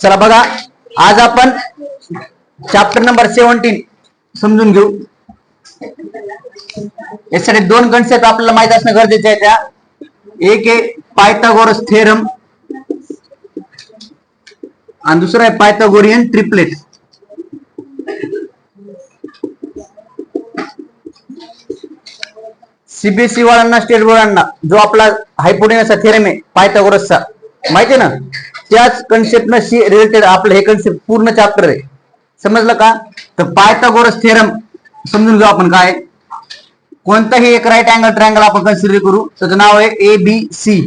चला बघा, आज आपण चॅप्टर नंबर 17 समजून घेऊ. यासाठी दोन कन्सेप्ट आपल्याला माहित असणं गरजेचे आहे. त्या एक आहे पायथागोरस थेरम आणि दुसरा आहे पायथागोरियन ट्रिपलेट. सीबीएसई वाल्यांना, स्टेट बोर्डांना जो आपला हायपोटेनसचा थेरम आहे पायथागोरसचा माहिती आहे ना, त्याच कन्सेप्ट न रिलेटेड आपलं हे कन्सेप्ट पूर्ण चॅप्टर आहे. समजलं का? तर पायथागोरस थेरम समजून घेऊ आपण. काय कोणताही एक राईट अँगल ट्रायंगल आपण कन्सिडर करू, त्याचं नाव आहे ए बी सी.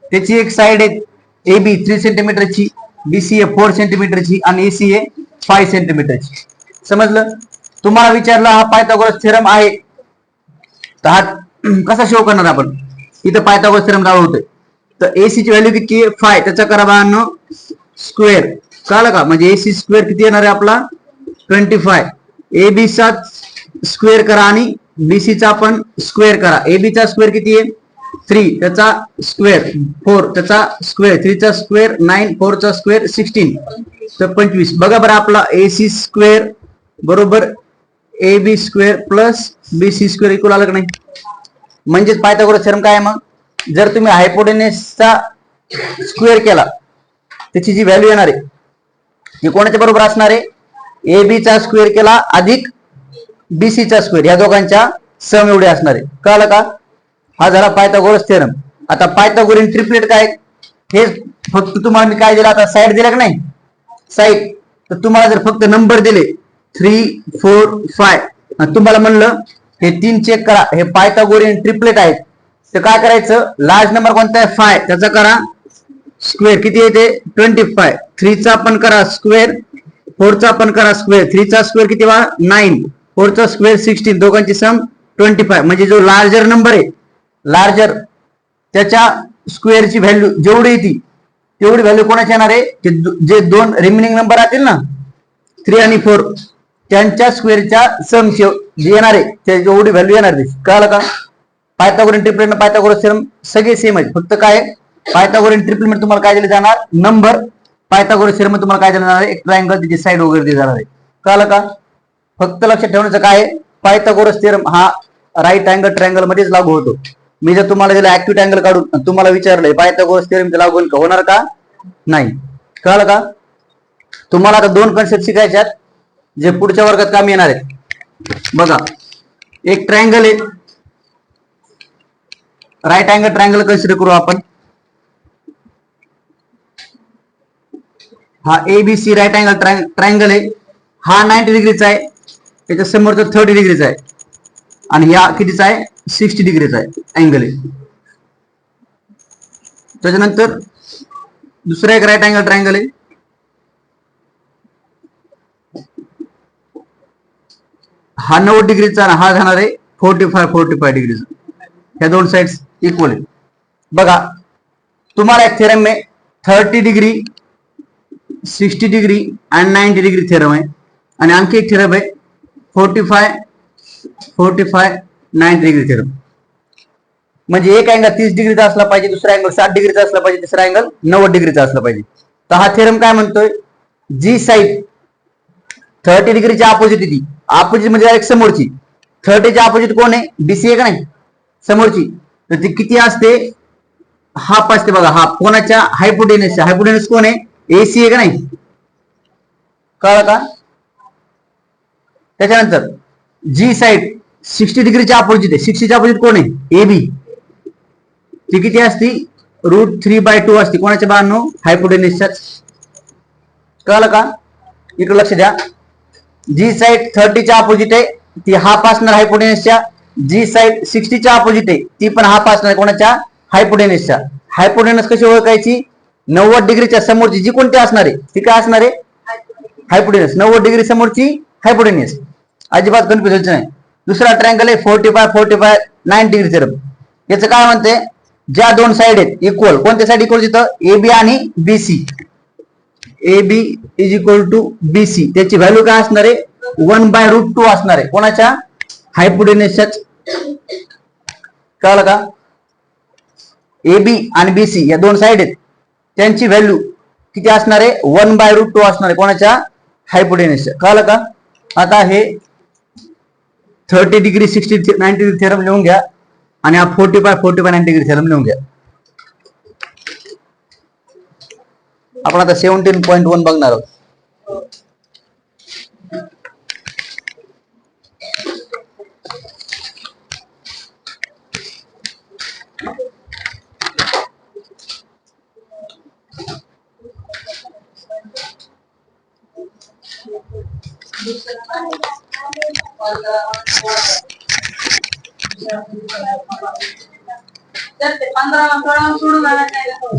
त्याची एक साइड आहे ए बी 3 सेंटीमीटरची, बीसी आहे 4 सेंटीमीटरची आणि एसी आहे 5 सेंटीमीटरची. समजलं? तुम्हाला विचारलं हा पायथागोरस थेरम आहे, तर हा कसा शो करणार आपण? इथं पायथागोरस थेरम दाखवतोय. तर एसी ची व्हॅल्यू किती आहे? 5. त्याचा करा बाळांनो स्क्वेअर. कळलं का? म्हणजे एसी स्क्वेअर किती येणार आहे आपला? 25. ए बी चा स्क्वेअर करा आणि बीसी चा पण स्क्वेअर करा. ए बी चा स्क्वेअर किती आहे? 3. त्याचा स्क्वेअर 4. त्याचा स्क्वेअर 3 चा स्क्वेअर 9. 4 चा स्क्वेअर 16. तर 25. बघा बरं, आपला एसी स्क्वेअर बरोबर A B square plus BC square equal आलं का नाही? म्हणजेच पायथागोरस थेरम काय आहे मग? जर तुम्ही हायपोटेनसचा स्क्वेअर केला, त्याची जी व्हॅल्यू येणार आहे ती कोणाच्या बरोबर असणार आहे? ए बी चा स्क्वेअर केला अधिक बीसी चा स्क्वेअर, या दोघांच्या सम एवढे असणार आहे. कळलं का? हा झाला पायथागोरस थेरम. आता पायथागोरियन ट्रिपलेट काय? हे फक्त तुम्हाला मी काय दिलं, आता साइड दिला का नाही? साइड. तर तुम्हाला जर फक्त नंबर दिले 3 4 5 आणि तुम्हाला म्हणलं हे 3 चेक करा, हे पायथागोरियन ट्रिपलेट आहेत, तर काय करायचं? लार्ज नंबर कोणता आहे? 5. त्याचा करा स्क्वेअर. किती येते? 25. 3 चा पण करा स्क्वेअर, 4 चा पण करा स्क्वेअर. 3 चा स्क्वेअर किती वा? 9. 4 चा स्क्वेअर 16. दोघांची सम 25. म्हणजे जो लार्जर नंबर आहे, लार्जर त्याच्या स्क्वेअरची व्हॅल्यू जेवढी येते तेवढी व्हॅल्यू कोणाची येणार आहे? जे दोन रिमेनिंग नंबर राहतील ना 3 आणि 4, त्यांच्या स्क्वेअरच्या सम जे येणार आहे त्याची एवढी व्हॅल्यू येणार आहे. कळलं का? पायथागोरियन ट्रिपलेट आणि पायथागोरस थेरम सगळे सेम आहेत. फक्त काय पायथागोरियन ट्रिपलेट मध्ये तुम्हाला काय दिले जाणार? नंबर. पायथागोरस थेरम मध्ये तुम्हाला काय दिलं जाणार आहे? एक ट्रायंगल, त्याची साइड वगैरे दिली जाणार आहे. कळलं का? फक्त लक्षात ठेवण्याचं काय आहे, पायथागोरस थेरम हा राईट अँगल ट्रायंगल मध्येच लागू होतो. मी जर तुम्हाला दिलं ऍक्टिव्ह अँगल काढून तुम्हाला विचारलंय पायथागोरस थेरम लागू होणार का? नाही. कळलं का? तुम्हाला आता दोन कन्सेप्ट शिकायचे आहेत जे पुढच्या वर्गात कामी येणार आहेत. बघा, एक ट्रायंगल आहे, राईट अँगल ट्रायंगल कन्सिडर करू आपण. हा एबीसी राईट अँगल ट्रायंगल आहे. हा 90 डिग्रीचा आहे, त्याच्या समोरचा 30 डिग्रीचा आहे आणि या कितीचा आहे? 60 डिग्रीचा आहे अँगल आहे. त्याच्यानंतर दुसरा एक राईट अँगल ट्रायंगल आहे. हा 90 डिग्रीचा आणि हा जाणार आहे 45 डिग्रीचा. ह्या दोन साइड्स इक्वल आहे. बघा, तुम्हाला एक थेरम आहे 30 डिग्री 60 डिग्री आणि 90 डिग्री थेरम आहे, आणि आणखी एक थेरम आहे 45 90 डिग्री थेरम. म्हणजे एक अँगल 30 डिग्रीचा असला पाहिजे, दुसरा अँगल 60 डिग्रीचा असला पाहिजे, तिसरा अँगल 90 डिग्रीचा असला पाहिजे. तर हा थेरम काय म्हणतोय? जी साइड 30 डिग्रीच्या अपोजिट येते, अपोजिट म्हणजे डायरेक्ट समोरची. 30 च्या अपोजिट कोण आहे? बीसी आहे का नाही? समोरची. तर ती किती असते? हाफ असते. बघा, हाफ कोणाच्या? हायपोटेनसच्या. हायपोटेनस कोण आहे? एसी आहे का नाही? कळलं का? त्याच्यानंतर जी साइड 60 डिग्रीच्या अपोजिट आहे, 60 च्या अपोजिट कोण आहे? एबी. ती किती असती? √3/2 असते. कोणाच्या बाळांनो? हायपोटेनसच्या. कळलं का? इकडे लक्ष द्या. जी साइड 30 च्या अपोजिट आहे ती हाफ असणार हायपोटेनसच्या. जी साइड 60 च्या अपोजिट आहे ती पण हाफ असणार कोणाच्या? हायपोटेनसच्या. हायपोटेनस कशी ओळखायची? 90 डिग्रीच्या समोरची जी कोणती असणार आहे ती काय असणार आहे? हायपोटेनस. 90 डिग्री समोरची हायपोटेनस. अजिबात कन्फ्युजन नाही. दुसरा ट्रायंगल आहे 45 90 डिग्री थेरम. याचं काय म्हणते? ज्या दोन साइड आहेत इक्वल, कोणत्या साइड इक्वल? तिथं एबी आणि BC. AB is equal to BC. त्याची व्हॅल्यू काय असणार आहे? 1/√2 असणार आहे. कोणाच्या? हायपोटेनसच्या. कळलं का? ए बी आणि बी सी या दोन साईड आहेत, त्यांची व्हॅल्यू किती असणार आहे? 1/√2 असणार आहे. कोणाच्या? हायपोटेन्युसच्या. कळलं का? आता हे 30 डिग्री 60 90 डिग्री थेरम लिहून घ्या आणि हा 45 90 डिग्री थेरम लिहून घ्या. आपण आता 17.1 बघणार आहोत.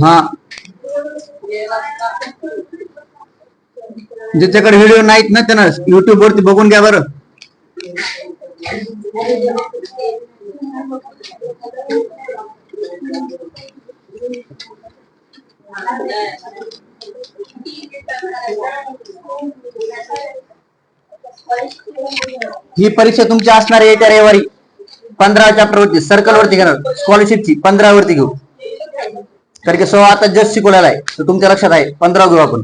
हा, ज्याच्याकडे व्हिडिओ नाहीत ना त्यांना युट्यूब वरती बघून घ्या बरं. ही परीक्षा तुमची असणार आहे येत्या रविवारी 15 चॅप्टर वरती, सर्कल वरती घेणार, स्कॉलरशिपची 15 वरती घेऊ. कारण की 16 आता जस्ट शिकवलेला आहे, तर तुमच्या लक्षात आहे 15 घेऊ आपण.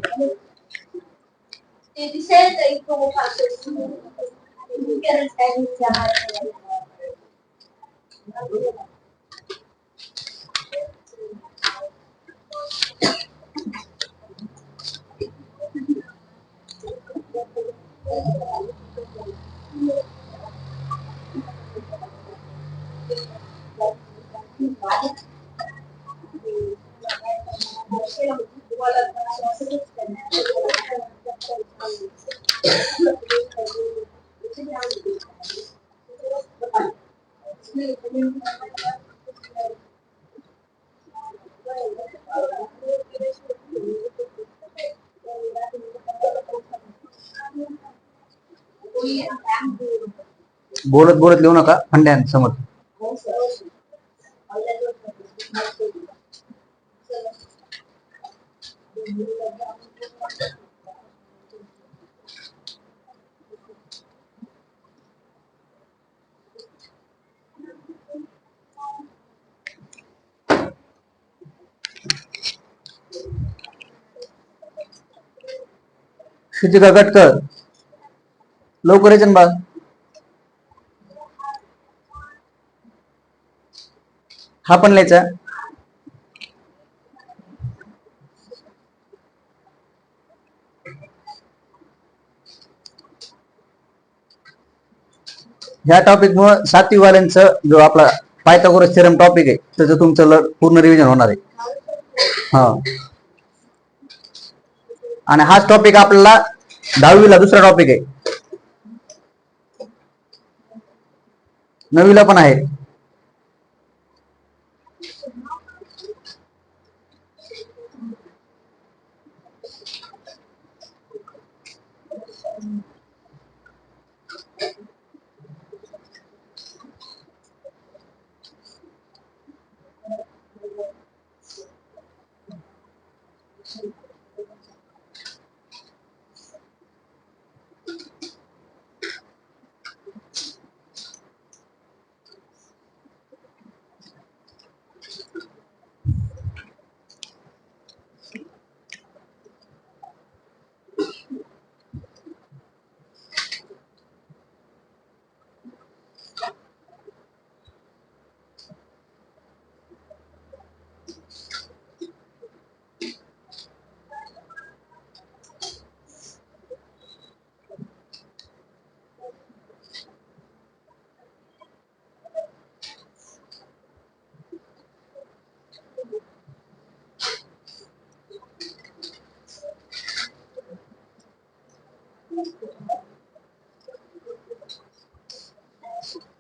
बोलत बोलत लिहू नका, फंड्यान समोर. क्षितिका गटकर, लवकर यायचं बा. हा पण लिहायचा. ह्या टॉपिक मुळे 7वी वाल्यांचं जो आपला पायथागोरस थेरम टॉपिक आहे त्याचं तुमचं पूर्ण रिव्हिजन होणार आहे. हा, आणि हाच टॉपिक आपल्याला 10वीला दुसरा टॉपिक आहे, 9वीला पण आहे.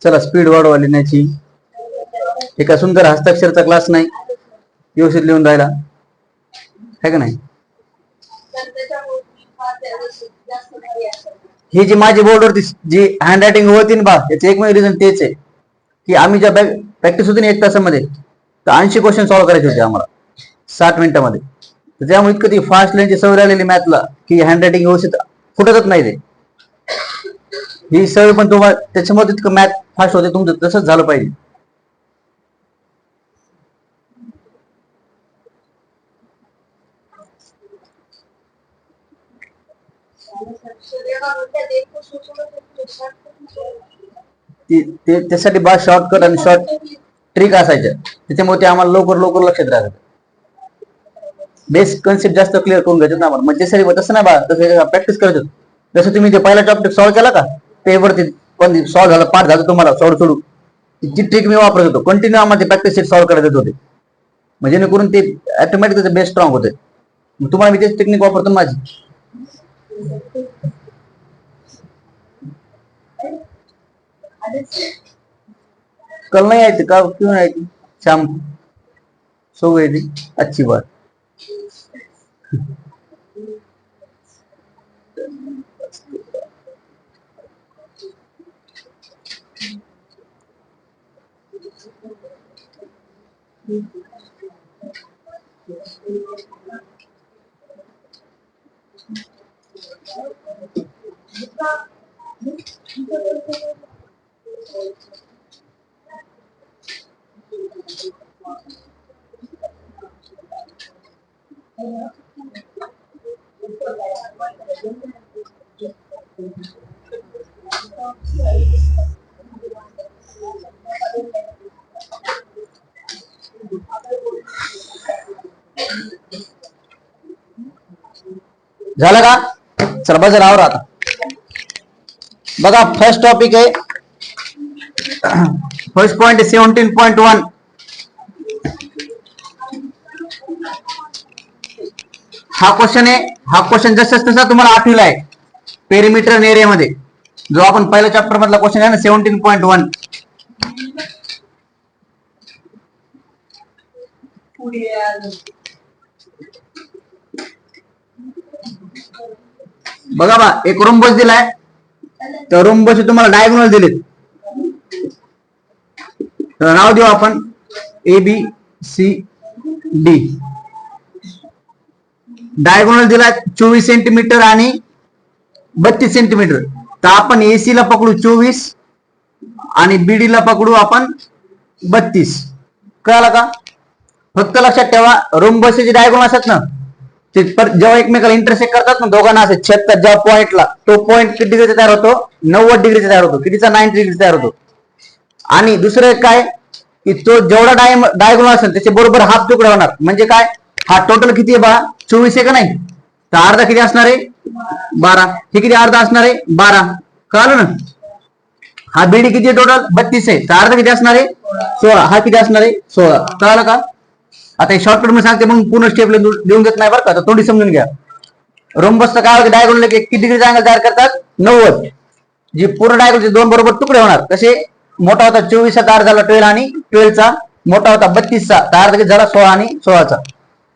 चला स्पीड वाढवा लिहिण्याची. एका सुंदर हस्ताक्षरचा क्लास नाही, व्यवस्थित लिहून राहिला है का नाही. ही जी माझी बोर्डवरती जी हँड रायटिंग होती ना बा, याचं एकमेव रिझन तेच आहे की आम्ही ज्या प्रॅक्टिस होती ना 1 तासामध्ये, तर 80 क्वेश्चन सॉल्व्ह करायचे होते आम्हाला 60 मिनिटांमध्ये. तर त्यामुळे इतकं ती फास्ट लाईनची सवय राहिलेली मॅथला की हँड रायटिंग व्यवस्थित फुटतच नाही. ते ही सवय पण तुम्हाला त्याच्यामध्ये इतकं मॅथ फास्ट होते तुमचं, तसंच झालं पाहिजे. त्यासाठी बा शॉर्टकट आणि शॉर्ट ट्रिक असायच्या, त्याच्यामुळे ते आम्हाला लवकर लवकर लक्षात राहतात. बेस कन्सेप्ट जास्त क्लिअर करून घ्यायचं ना आम्हाला. म्हणजे सरी तसं नाही बा, तसं प्रॅक्टिस करायचं. जसं तुम्ही ते पहिला टॉपिक सॉल्व्ह केला का, पेपरवरती पण सॉल्व्ह झालं, पाठ झालं तुम्हाला सोडू सोडू, जी ट्रिक मी वापरत होतो कंटिन्यू आम्हाला प्रॅक्टिस शीट सॉल्व्ह करायला देत होते. म्हणजे जेणेकरून ते ऑटोमॅटिक त्याचं बेस स्ट्रॉंग होते. तुम्हाला मी तेच टेक्निक वापरतो माझी. कल नहीं आई थी, कब क्यों नहीं आई थी? शाम सो गई थी. अच्छी बात. झालं का? चला बस रावर आता. बघा फर्स्ट टॉपिक आहे, फर्स्ट पॉइंट 17.1. हा क्वेश्चन आहे. हा क्वेश्चन जसं तसा तुम्हाला आठवला आहे पेरिमीटर एरिया मध्ये, जो आपण पहिल्या चॅप्टर मधला क्वेश्चन आहे ना 17.1. बघा बा, एक रोम्बस दिलाय, तर रोम्बस तुम्हाला डायगोनल दिलेत. तर नाव देऊ आपण A B C D. Diagonal दिला 24 सेंटीमीटर आणि 32 सेंटीमीटर. तर आपण एसी ला पकडू 24 आणि बीडी ला पकडू आपण 32. कळालं का? फक्त लक्षात ठेवा, रोम्बसचे डायगोनल असतात ना, ते जेव्हा एकमेकाला इंटरसेक्ट करतात ना दोघांना असे छेदतात जेव्हा पॉइंटला, तो पॉइंट किती डिग्रीचा तयार होतो? 90 डिग्रीचा तयार होतो. कितीचा? 90 डिग्री तयार होतो. आणि दुसरं काय की तो जेवढा डायगोनल असेल त्याचे बरोबर हाफ तुकडे होणार. म्हणजे काय, हा टोटल किती आहे बा? 24 आहे का नाही? तर अर्धा किती असणार आहे? 12. हे किती अर्धा असणार आहे? 12. कळालं ना? हा बीडी किती आहे टोटल? 32 आहे. तर अर्धा किती असणार आहे? 16. हा किती असणार आहे? 16. कळालं का? आता हे शॉर्टकट मध्ये सांगते, मग पूर्ण स्टेप लिहून देत नाही बरं का, तर थोडी समजून घ्या. रोम्बसचं काय होतं, डायगोनल किती डिग्रीचा अँगल तयार करतात? 90. जी पूर्ण डायगोनलचे दोन बरोबर तुकडे होणार. कसे? मोठा होता 24 चा, झाला 12 आणि 12 चा. मोठा होता 32 चा, तर झाला 16 आणि 16 चा.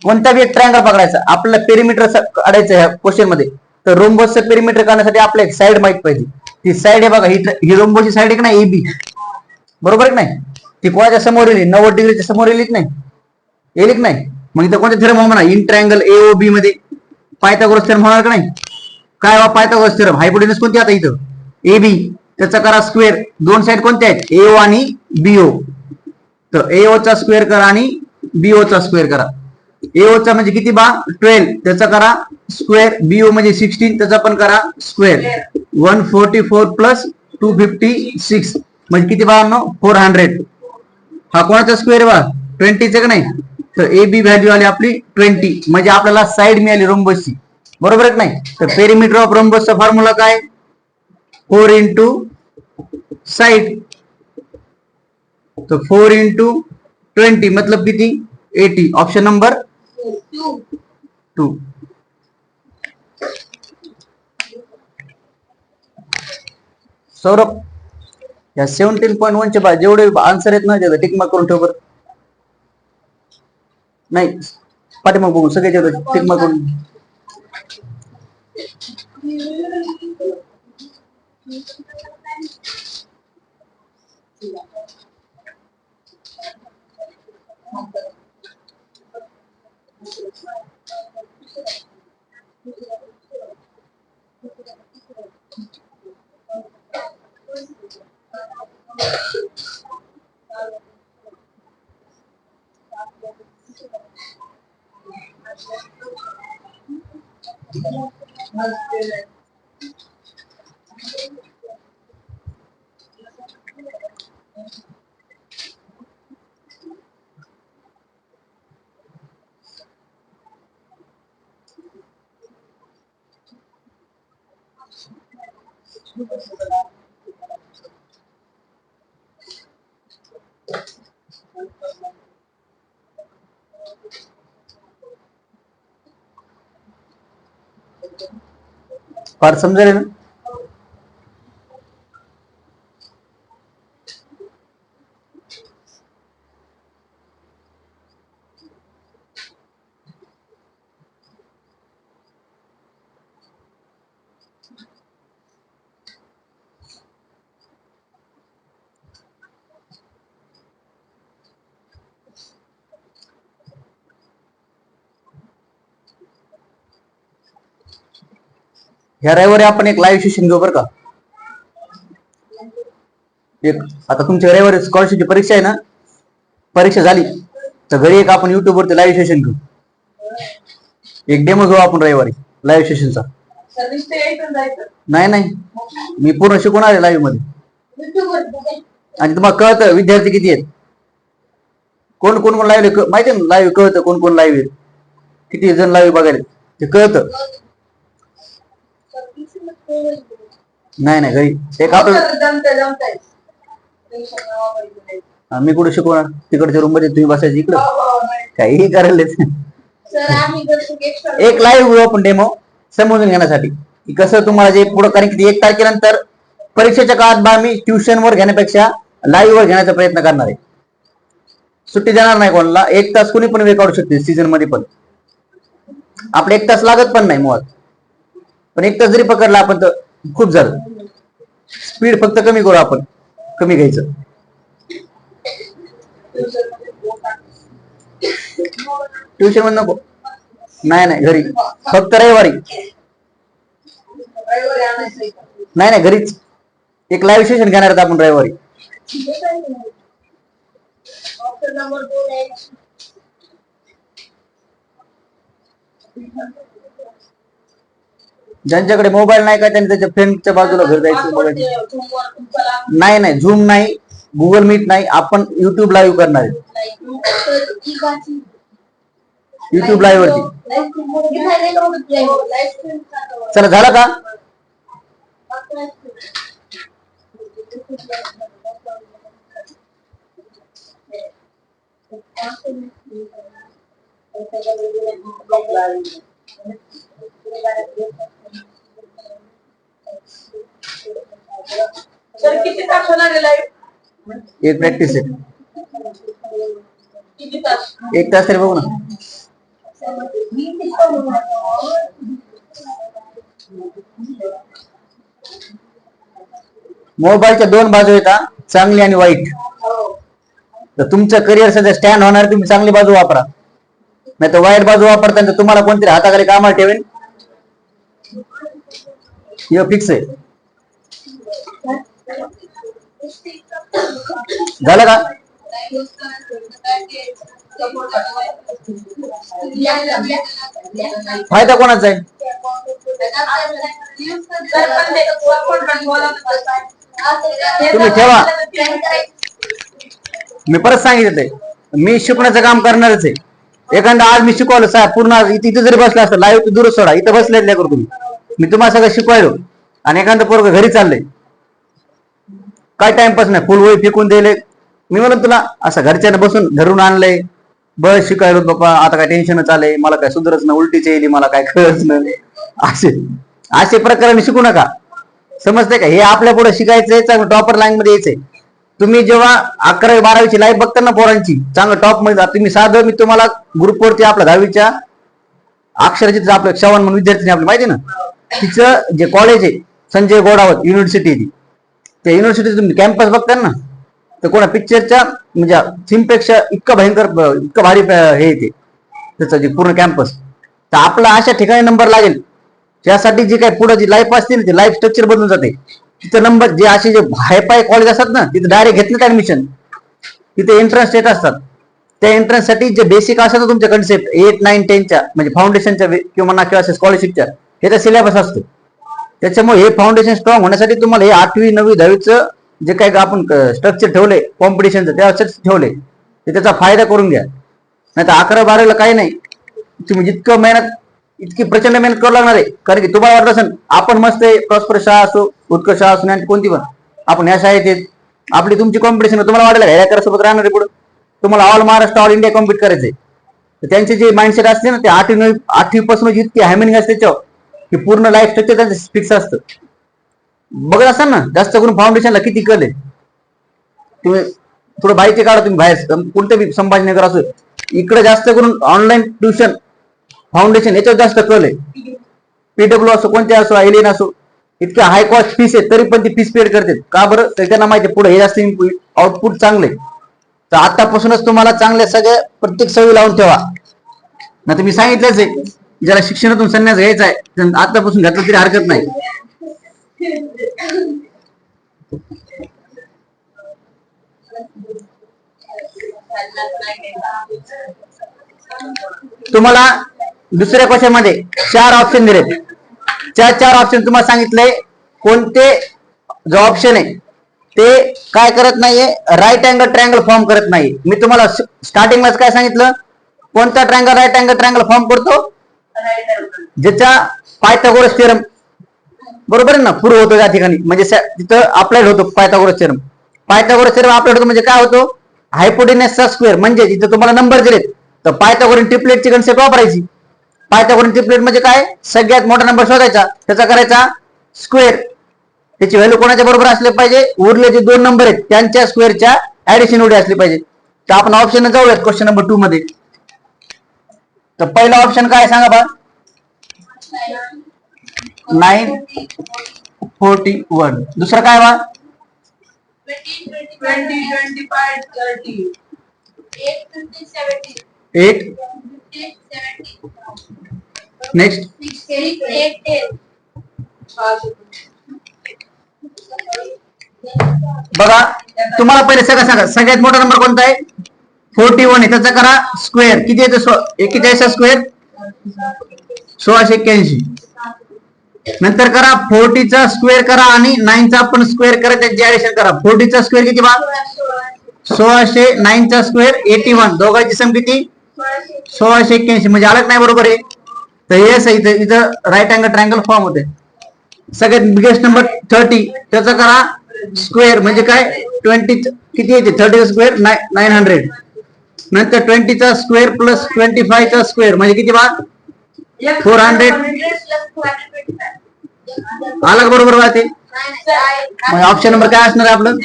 कोणता बी एक ट्रायंगल पकडायचा, आपल्याला पेरिमीटर काढायचं ह्या क्वेश्चन मध्ये. तर रोम्बसचं पेरिमीटर काढण्यासाठी आपल्याला एक साइड माहित पाहिजे. ती साइड आहे बघा, ही रोम्बसची साइड आहे की नाही, एबी. बरोबर आहे की नाही? ती कोणाच्या समोर येईल? 90 डिग्रीच्या समोर येईल नाही? येईल की नाही? मग इथं कोणत्या थेरम म्हणा, इन ट्रायंगल एओबी मध्ये पायथागोरस थेरम होणार का नाही? काय वा पायथागोरस थेरम? हायपोटेनस कोणती आता इथं? एबी. त्याचा करा स्क्वेअर. दोन साइड कोणत्या आहेत? एओ आणि बीओ. तर एओ चा स्क्वेअर करा आणि बीओ चा स्क्वेअर करा. एओ चा म्हणजे किती बा? 12. त्याचा करा स्क्वेअर. बीओ म्हणजे 16. त्याचा पण करा स्क्वेअर. 144 प्लस 256 म्हणजे किती बा? 400. हा कोणाचा स्क्वेअर बा? 20 चा का नाही? तर ए बी व्हॅल्यू आली आपली 20. म्हणजे आपल्याला साइड मिळाली रोम्बसची. बरोबर आहे की नाही? तर पेरिमीटर ऑफ रोम्बसचा फॉर्म्युला काय? 4 इंटू साइड. तो 4 इंटू 20 मतलब किती? 80. Option number 2. सौरभ, या 17.1 चे जेवढे आन्सर आहेत ना त्याचा टिक मार्क करून ठेव बरं. नाही, पाठीमाग बघू सगळे टिक मार्क करून. फार समजेल ना. ह्या रविवारी आपण एक लाईव्ह सेशन घेऊ बरं का. एक आता तुमच्या रविवारी स्कॉलरशिपची परीक्षा आहे ना, परीक्षा झाली तर घरी एक आपण युट्यूब वरती लाईव्ह सेशन घेऊ. एक डेमो घेऊ आपण रविवारी लाईव्ह सेशनचा. नाही नाही, मी पूर्ण शिकवणार आहे लाईव्ह मध्ये. आणि तुम्हाला कळतं विद्यार्थी किती आहेत, कोण कोण कोण लाईव्ह माहिती ना, लाईव्ह कळतं कोण कोण लाईव्ह आहेत, किती जण लाईव्ह बघायला ते कळतं. नाही नाही, घरी एक आपलं मी कुठे शिकवणार, तिकडच्या रूम मध्ये तुम्ही बसायचं इकडं काही करायला. एक लाईव्ह घेऊ आपण डेमो समजून घेण्यासाठी की कसं तुम्हाला जे पुढे, कारण की 1 तारखेनंतर परीक्षेच्या काळात बा मी ट्युशन वर घेण्यापेक्षा लाईव्ह वर घेण्याचा प्रयत्न करणार आहे. सुट्टी देणार नाही कोणाला. 1 तास कोणी पण वेळ काढू शकते सीझन मध्ये, पण आपले 1 तास लागत पण नाही मुळात. पण 1 तास जरी पकडला आपण तर खूप झालं. स्पीड फक्त कमी करू आपण, कमी घ्यायचं. ट्युशन मध्ये नको. नाही नाही, घरी फक्त रविवारी. नाही नाही, घरीच एक लाईव्ह सेशन घेणार आहेत आपण रविवारी. ज्यांच्याकडे मोबाईल नाही का त्यांनी त्याच्या फ्रेंडच्या बाजूला घर जायचं. नाही नाही, झूम नाही, गुगल मीट नाही, आपण युट्यूब लाईव्ह करणार आहे. युट्यूब लाईव्ह वरती. चला झालं का. किती तास होणार आहे लाईव्ह? एक प्रॅक्टिस आहे. 1 तास तरी बघू ना. मोबाईलच्या 2 बाजू आहेत, चांगली आणि वाईट. तर तुमचं करिअर सध्या स्टँड होणार, तुम्ही चांगली बाजू वापरा, नाही तर वाईट बाजू वापरता तुम्हाला कोणतरी हाताखाली कामाला ठेवेल, हे फिक्स आहे. झालं का. फायदा कोणाचा आहे. तुम्ही ठेवा. मी परत सांगितलं, मी शिकवण्याचं काम करणारच आहे. एखादा आज मी शिकवलं साहेब पूर्ण इथं जरी बसला असतं, लाईव्ह दूर सोडा, इथं बसले करू तुम्ही, मी तुम्हाला सगळं शिकवायलो आणि एखादं पोरग घरी चाललंय, काय टाइमपास नाही, फुल वही फेकून दिले. मी म्हणून तुला असं घरच्यानं बसून धरून आणलंय, बस शिकायलो बाबा, आता काय टेन्शनच आलंय, मला काय सुधरच ना, उलटीच येईल, मला काय कळच नाही, असे प्रकाराने शिकू नका. समजते का. हे आपल्या पुढे शिकायचंय, चांगलं टॉपर लाईन मध्ये यायचंय. तुम्ही जेव्हा 11वी 12वीची लाईव्ह बघता ना पोरांची, चांगलं टॉप मध्ये तुम्ही साधं, मी तुम्हाला ग्रुपवरती आपल्या 10वीच्या अक्षराची आपलं चव्हाण म्हणून विद्यार्थी आपलं माहिती ना, तिचं जे कॉलेज आहे संजय गोडावत युनिव्हर्सिटी, त्या युनिव्हर्सिटी तुम्ही कॅम्पस बघता ना, तर कोणा पिक्चरच्या म्हणजे थीम पेक्षा इतकं भयंकर, इतकं भारी हे येते त्याचं जे पूर्ण कॅम्पस. तर आपला अशा ठिकाणी नंबर लागेल, त्यासाठी जे काही पुढे जी लाईफ असते ना, ती लाईफ स्ट्रक्चर बदलून जाते. तिथं नंबर जे असे जे हायफाय कॉलेज असतात ना, तिथे डायरेक्ट घेत नाही ऍडमिशन, तिथे एंट्रन्स टेस्ट असतात. त्या एंट्रन्स साठी जे बेसिक असतात तुमच्या कन्सेप्ट 8, 9, 10च्या म्हणजे फाउंडेशनच्या किंवा किंवा स्कॉलरशिपच्या, त्याचा सिलेबस असतो. त्याच्यामुळे हे फाउंडेशन स्ट्रॉंग होण्यासाठी तुम्हाला हे 8वी 9वी 10वीचं जे काही आपण स्ट्रक्चर ठेवले कॉम्पिटिशनचं, त्याच्यात ठेवले, त्याचा फायदा करून घ्या. नाही तर 11 12ला काही नाही, तुम्ही जितकं मेहनत इतकी प्रचंड मेहनत करावं लागणार आहे. कारण की तुम्हाला वाटत असेल आपण मस्त आहे, प्रॉस्पर शाळा असो, उत्कर्ष शाळा असो, आणि कोणती पण आपण ह्या शाळेत आहेत, आपली तुमची कॉम्पिटिशन तुम्हाला वाटेल ह्या सोबत राहणार आहे पुढे, तुम्हाला all Maharashtra all India compete करायचंय. तर त्यांचे जे माइंडसेट असते ना ते आठवी पासून इतकी हॅमिंग असते त्याच्यावर की पूर्ण लाईफ स्ट्रक्चर त्यांचं फिक्स असतं. बघत असाल ना जास्त करून फाउंडेशनला किती कल आहे. तुम्ही थोडं बाहेरचे काढा, तुम्ही बाहेर कोणतं बी संभाजीनगर असो, इकडे जास्त करून ऑनलाईन ट्युशन फाउंडेशन याच्यावर जास्त कल आहे. पीडब्ल्यू असो, कोणते असो, एलियन असो, इतके हाय कॉस्ट फीस आहे तरी पण ती फीस पेड करते. का बरं? तर त्यांना माहिती आहे पुढे हे जास्त आउटपुट चांगले. तर आतापासूनच तुम्हाला चांगल्या सगळ्या प्रत्येक सवयी लावून ठेवा. ना तुम्ही सांगितलंच आहे ज्याला शिक्षणातून संन्यास घ्यायचा आहे आतापासून घातलं तरी हरकत नाही. तुम्हाला दुसऱ्या क्वेश्चनमध्ये 4 ऑप्शन दिलेत. चार ऑप्शन तुम्हाला सांगितलंय कोणते जो ऑप्शन आहे ते काय करत नाहीये, राईट अँगल ट्रायंगल फॉर्म करत नाही. मी तुम्हाला स्टार्टिंगलाच काय सांगितलं, कोणता triangle right angle triangle form करतो, ज्याच्या पायथागोरस थेरम बरोबर आहे ना प्रूव्ह होतो त्या ठिकाणी, म्हणजे तिथं अप्लाइड होतो Pythagoras theorem. Pythagoras theorem applied होतो म्हणजे काय होतो, हायपोटेनसचा स्क्वेअर, म्हणजे जिथं तुम्हाला नंबर दिलेत तर पायथागोरन ट्रिपलेटची कन्सेप्ट वापरायची. पायथागोरन ट्रिपलेट म्हणजे काय, सगळ्यात मोठा नंबर शोधायचा, त्याचा करायचा स्क्वेअर, त्याची व्हॅल्यू कोणाच्या बरोबर असले पाहिजे, उरले जे 2 नंबर आहेत त्यांच्या स्क्वेअरच्या ऍडिशन एवढी असली पाहिजे. तर आपण ऑप्शन जाऊयात क्वेश्चन नंबर 2 मध्ये. तर पहिला ऑप्शन काय सांगा बा, 941. दुसरा काय बा, 8. नेक्स्ट बघा, तुम्हाला पहिले सगळं सांगा सगळ्यात मोठा नंबर कोणता आहे, 41 आहे, त्याचा करा स्क्वेअर. किती येतं, 41 स्क्वेअर 1681. नंतर करा 40 चा स्क्वेअर करा आणि 9 चा पण स्क्वेअर करा, त्याची ऍडिशन करा. 40 चा स्क्वेअर किती बा, 1600, 9 चा स्क्वेअर 81, दोघांची सम किती 1681, म्हणजे आलंच नाही बरोबर आहे. तर हे इथं राईट अँगल ट्रायंगल फॉर्म होते. सगळ्यात बिगेस्ट नंबर 30, त्याचा करा स्क्वेअर, म्हणजे काय 20 किती येते, 30 स्क्वेअर 900. नंतर 20 चा स्क्वेअर प्लस 25 चा स्क्वेअर म्हणजे किती बा 400. आलं बरोबर बा ते. ऑप्शन नंबर काय असणार आहे आपलं.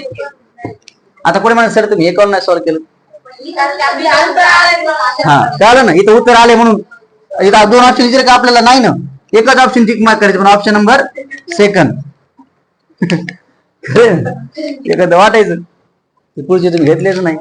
आता पुढे म्हणा सर तुम्ही हे करून नाही सॉल्व्ह केलं. हा कळलं ना, इथं उत्तर आले म्हणून इथं 2 ऑप्शन दिले का आपल्याला, नाही ना, एकच ऑप्शन टिक मार्क करायचं, पण ऑप्शन नंबर सेकंड. एखादं वाटायचं पुढचे तुम्ही घेतलेच नाही.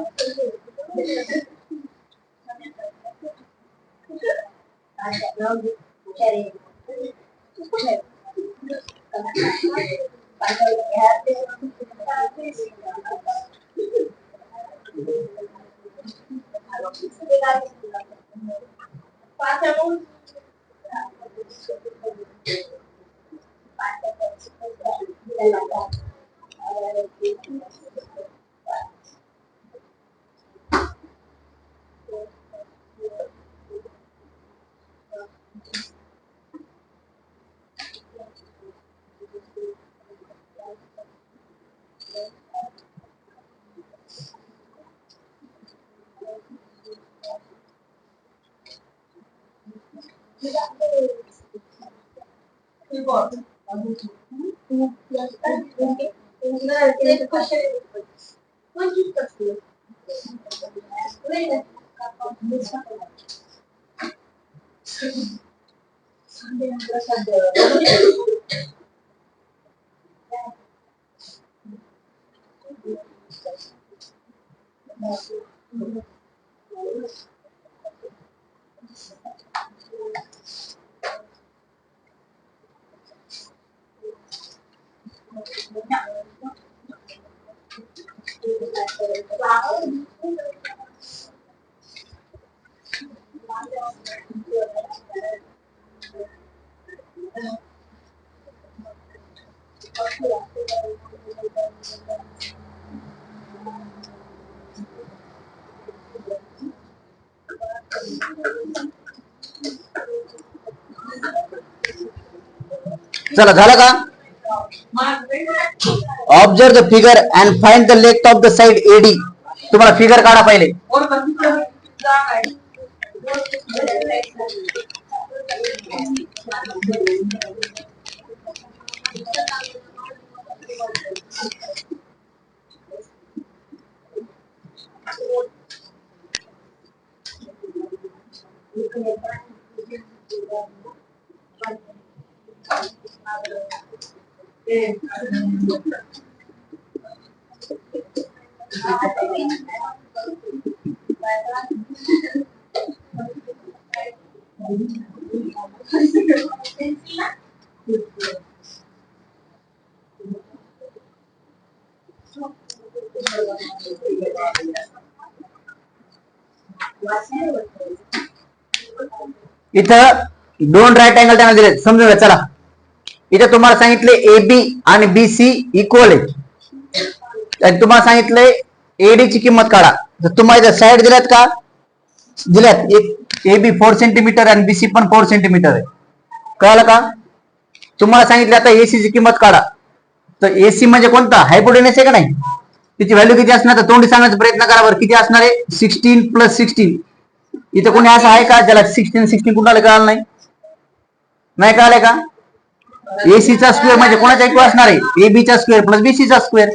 चला झालं का? Observe the figure and find the length of the side AD. तुम्हाला फिगर काढा पहिले. इथं दोन राईट अँगल त्यांना दिले, समजून घ्या. चला इथे तुम्हाला सांगितले AB आणि BC इक्वल आहे आणि तुम्हाला सांगितलंय AD ची किंमत काढा. तर तुम्हाला इथे साईड दिल्यात का? दिल्यात. एक AB 4 सेंटीमीटर आणि BC पण 4 सेंटीमीटर आहे. कळलं का? तुम्हाला सांगितलं आता AC ची किंमत काढा. तर AC म्हणजे कोणता? हायपोटेनस आहे का नाही? त्याची व्हॅल्यू किती असणार? तर तोंडी सांगण्याचा प्रयत्न करा बरं. किती असणार आहे? 16 + 16. इथं कोणी असं आहे का ज्याला 16 कुणाला कळालं नाही? नाही कळालंय का? AC चा स्क्वेअर म्हणजे कोणाचा इक्वल असणार आहे? AB चा स्क्वेअर प्लस BC चा स्क्वेअर.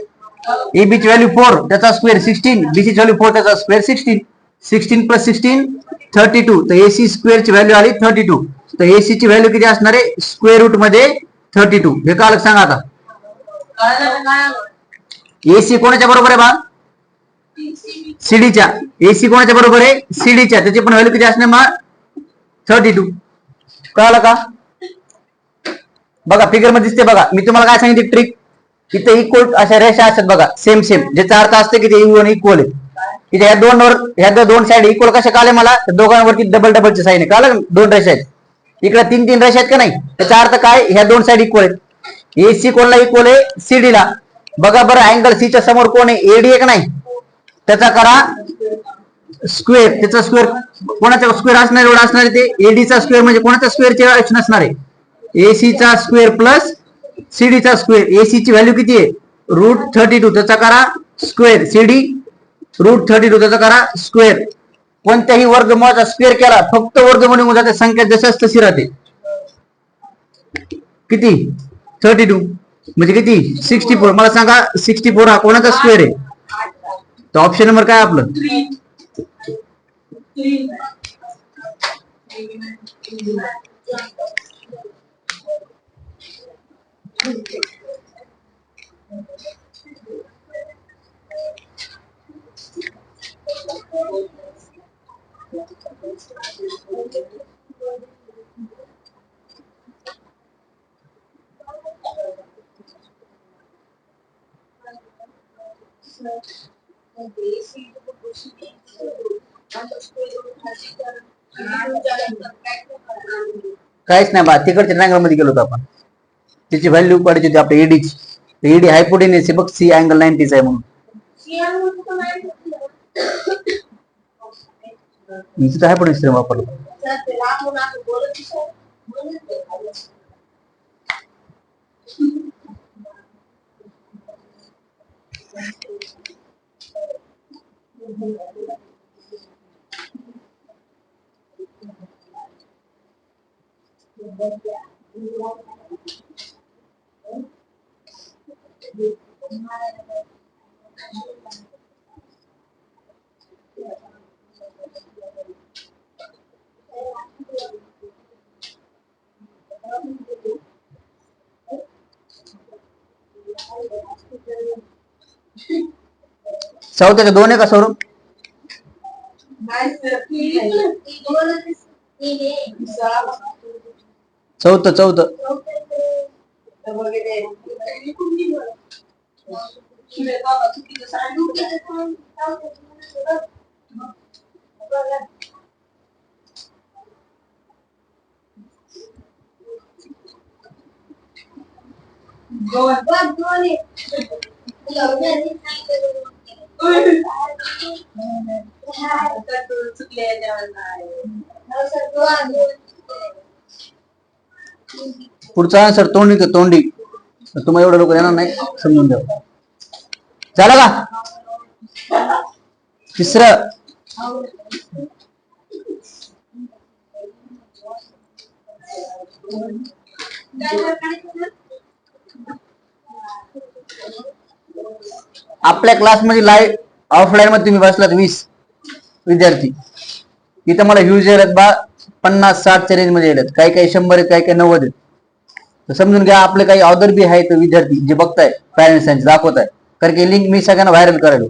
AB ची व्हॅल्यू 4 त्याचा स्क्वेअर 16, BC ची व्हॅल्यू 4 त्याचा स्क्वेअर 16. 16 + 16 32. तर AC स्क्वेअर ची व्हॅल्यू आली 32. तर AC ची व्हॅल्यू किती असणार आहे? स्क्वेअर रूट मध्ये 32. हे काल सांगा आता. AC कोणाच्या बरोबर आहे बा? सीडीच्या. AC कोणाच्या बरोबर आहे? सीडीच्या. त्याची पण व्हॅल्यू किती असणार मग? 32. कळालं का? बघा फिगर मध्ये दिसते बघा. मी तुम्हाला काय सांगितली ट्रिक? इथे इक्वल अशा रेषा असतात बघा, सेम सेम, ज्याचा अर्थ असते की ते इक्वल आहे. इथे ह्या दोन साइड इक्वल कशा काले मला? दोघांवरती डबल डबलची साईन आहे. कळलं? दोन रेषा आहेत. इकडे तीन तीन रेषा आहेत का नाही? त्याचा अर्थ काय? ह्या दोन साइड इक्वल आहेत. AC कोणला इक्वल आहे? CD ला. बघा बरं अँगल C च्या समोर कोण आहे? AD आहे का नाही? त्याचा करा स्क्वेअर. त्याचा स्क्वेअर कोणाचा स्क्वेअर असणार? एवढा असणार आहे ते. AD चा स्क्वेअर म्हणजे कोणाचा स्क्वेअरचे ऍक्शन असणार आहे? AC चा स्क्वेअर प्लस CD चा स्क्वेअर. AC ची व्हॅल्यू किती आहे? √32. त्याचा करा स्क्वेअर. CD √32 त्याचा करा स्क्वेअर. कोणत्याही वर्गमूळाचा स्क्वेअर केला फक्त वर्गमूळ निघून जाते, संख्या जशाच तशी राहते. किती? 32 म्हणजे किती? 64. मला सांगा 64 हा कोणाचा स्क्वेअर आहे? तर ऑप्शन नंबर काय आपलं? काहीच नाही बा. तिकडच्या ट्रायंगल मध्ये गेलो होतो आपण. त्याची व्हॅल्यू काढायची होती आपल्या एडीची. एडी हायपोटेनस आहे बघ, C अँगल 90 आहे म्हणून. इथे हायपोटेनस वापरलं. चौथ्याचे 2 आहे का स्वरूप? चौथं पुढचा आन्सर तोंडी तर तोंडी. तुम्हाला एवढं लोक येणार नाही, समजून द्या. झालं का? तिसरं आपल्या क्लासमध्ये लाईव्ह ऑफलाईन मध्ये तुम्ही बसलात 20 विद्यार्थी. इथं मला व्ह्यूज येतात बा 50-60 च्या रेंज मध्ये येतात, काही काही 100 आहेत, काही काही 90 आहेत. तर समजून घ्या आपले काही अदर बी आहेत विद्यार्थी जे बघताय, पॅरेंट्स दाखवत आहे. कारण की लिंक मी सगळ्यांना व्हायरल करायलो,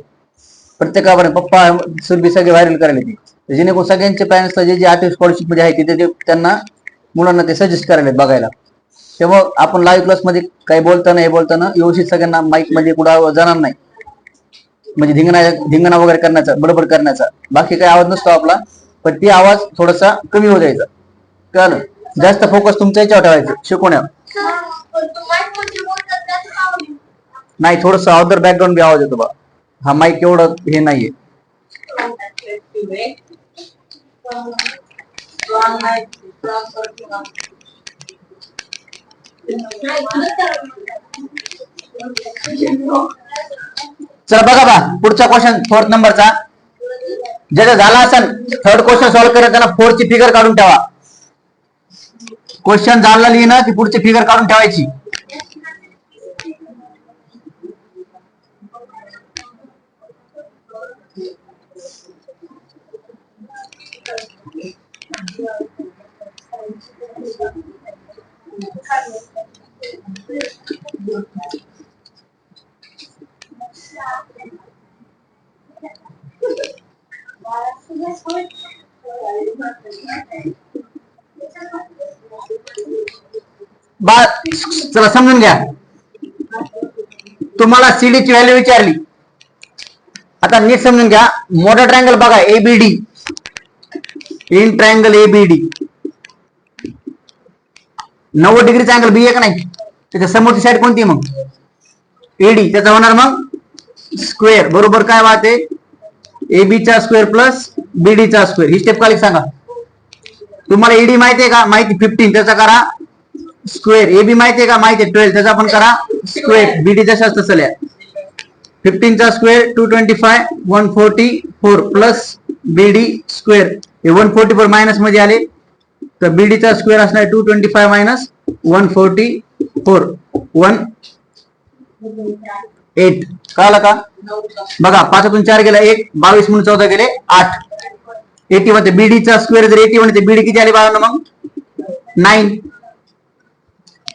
प्रत्येकापर्यंत पप्पा सुरभी सगळे व्हायरल करायला ते, जेणेकरून सगळ्यांचे पॅरेंट्सला जे जे आर्टिस्ट स्कॉलरशिप मध्ये आहे तिथे त्यांना मुलांना ते सजेस्ट करायला बघायला. तेव्हा आपण लाईव्ह क्लास मध्ये काही बोलताना हे बोलताना व्यवस्थित सगळ्यांना माईक मध्ये कुठं जाणार नाही, म्हणजे धिंगणा वगैरे करण्याचा, बडबड करण्याचा, बाकी काही आवाज नसतो आपला, पण ती आवाज थोडासा कमी हो जायचा. कळलं? जास्त फोकस तुमच्या याच्यावर ठेवायचं शिकवण्यावर. नाही, थोडस अदर बॅकग्राऊंड बी आवाज येतो बा. हा माईक एवढं हे नाहीये. चला बघा बा पुढचा क्वेश्चन 4th नंबरचा. ज्याचा झाला असेल थर्ड क्वेश्चन सॉल्व्ह करत त्यांना 4 ची फिगर काढून ठेवा. क्वेश्चन झाला लिहिणं ती पुढची फिगर काढून ठेवायची. चला समजून घ्या. तुम्हाला सीडी ची व्हॅल्यू विचारली. आता नीट समजून घ्या. मोठा ट्रायंगल बघा एबीडी, इन ट्रायंगल एबीडी 90 डिग्रीचा अँगल बी एक नाही, त्याच्या समोरची साईड कोणती मग एडी, त्याचा होणार मग स्क्वेअर. बरोबर काय वाहते? एबी चा स्क्वेअर प्लस बीडी चा स्क्वेअर. ही स्टेप खाली सांगा. तुम्हाला एडी माहिती आहे का? माहिती 15, त्याचा करा स्क्वेअर. एबी माहिती आहे का? माहिती आहे 12, त्याचा पण करा स्क्वेअर. बीडी जशाच तसं लिहा. 15 चा स्क्वेअर 225 144 प्लस बीडी स्क्वेअर. हे 144 मायनस मध्ये आले तर बीडी चा स्क्वेअर असणार 225 मायनस 144 18. कळालं का? बघा 5तून 4 गेला 1, 22 म्हणून 14 गेले 8. 81 बीडी चा स्क्वेअर जर 81 ते बीडी किती आली बाळांनो मग 9.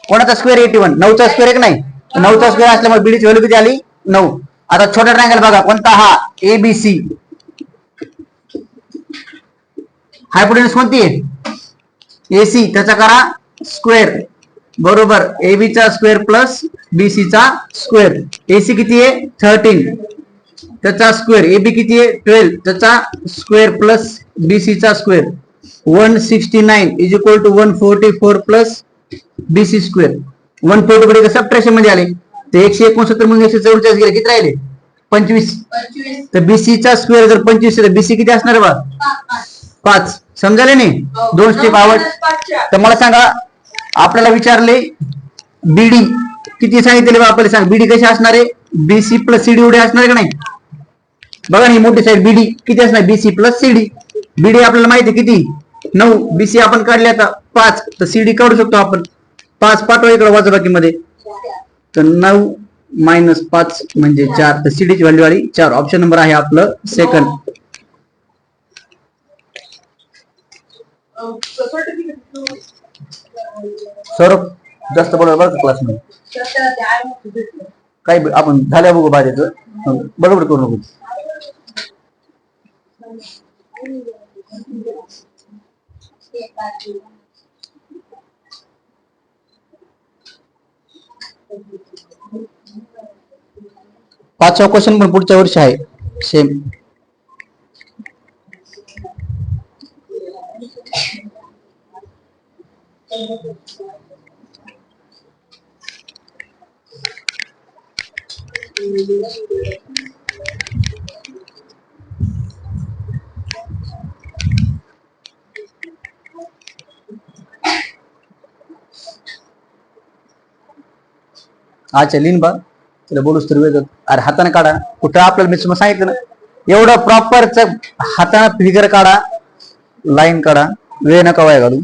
कोणाचा स्क्वेअर 81? 9 चा स्क्वेअर एक नाही, 9 चा स्क्वेअर असल्यामुळे बीडीची व्हॅल्यू किती आली 9. आता छोटा ट्रायंगल बघा कोणता? हा एबीसी. हायपोटेन्यूस कोणती आहे? एसी, त्याचा करा स्क्वेअर. बरोबर एबी चा स्क्वेअर प्लस बीसी चा स्क्वेअर. एसी किती आहे 13, त्याचा स्क्वेअर. एबी किती आहे 12, त्याचा स्क्वेअर प्लस बीसी चा square. 169 is equal to 144 plus BC square. 140 कडे सबट्रॅक्शन मध्ये आले ते 169 म्हणून 144 गेले, किती राहिले 25. तर बीसी चा स्क्वेअर जर 25 तर बीसी किती असणार बा 5. समजाले नाही? 2 स्टेप आवड. तर मला सांगा आपल्याला विचारले बीडी किती सांगितले बा आपल्याला सांग. बीडी कशी असणार आहे? बीसी प्लस सीडी एवढे असणार का नाही? बघा ही मोठी साईड बीडी किती असणार? BC plus CD. बीडी आपल्याला माहिती आहे किती 9, बीसी आपण काढले आता 5, तर सीडी काढू शकतो आपण 5. पाठवा इकडे वजाबाकी मध्ये. तर 9 मायनस 5 म्हणजे 4, तर सीडीची व्हॅल्यू आली 4. ऑप्शन नंबर आहे आपलं सेकंड. सौरभ जास्त बरोबर बरं क्लास मध्ये काही आपण झाल्या बघू बाहेरचं, बरोबर करू नको. पाचवा क्वेश्चन पण पुढच्या वर्षी आहे सेम. अच्छा लिन बा तुला बोलूस तर वेगळं. अरे हाताने काढा कुठं आपल्याला मी तुम्हाला सांगितलं ना एवढं प्रॉपर हाताने फिगर काढा लाईन काढा वेळ नका वाया घालू.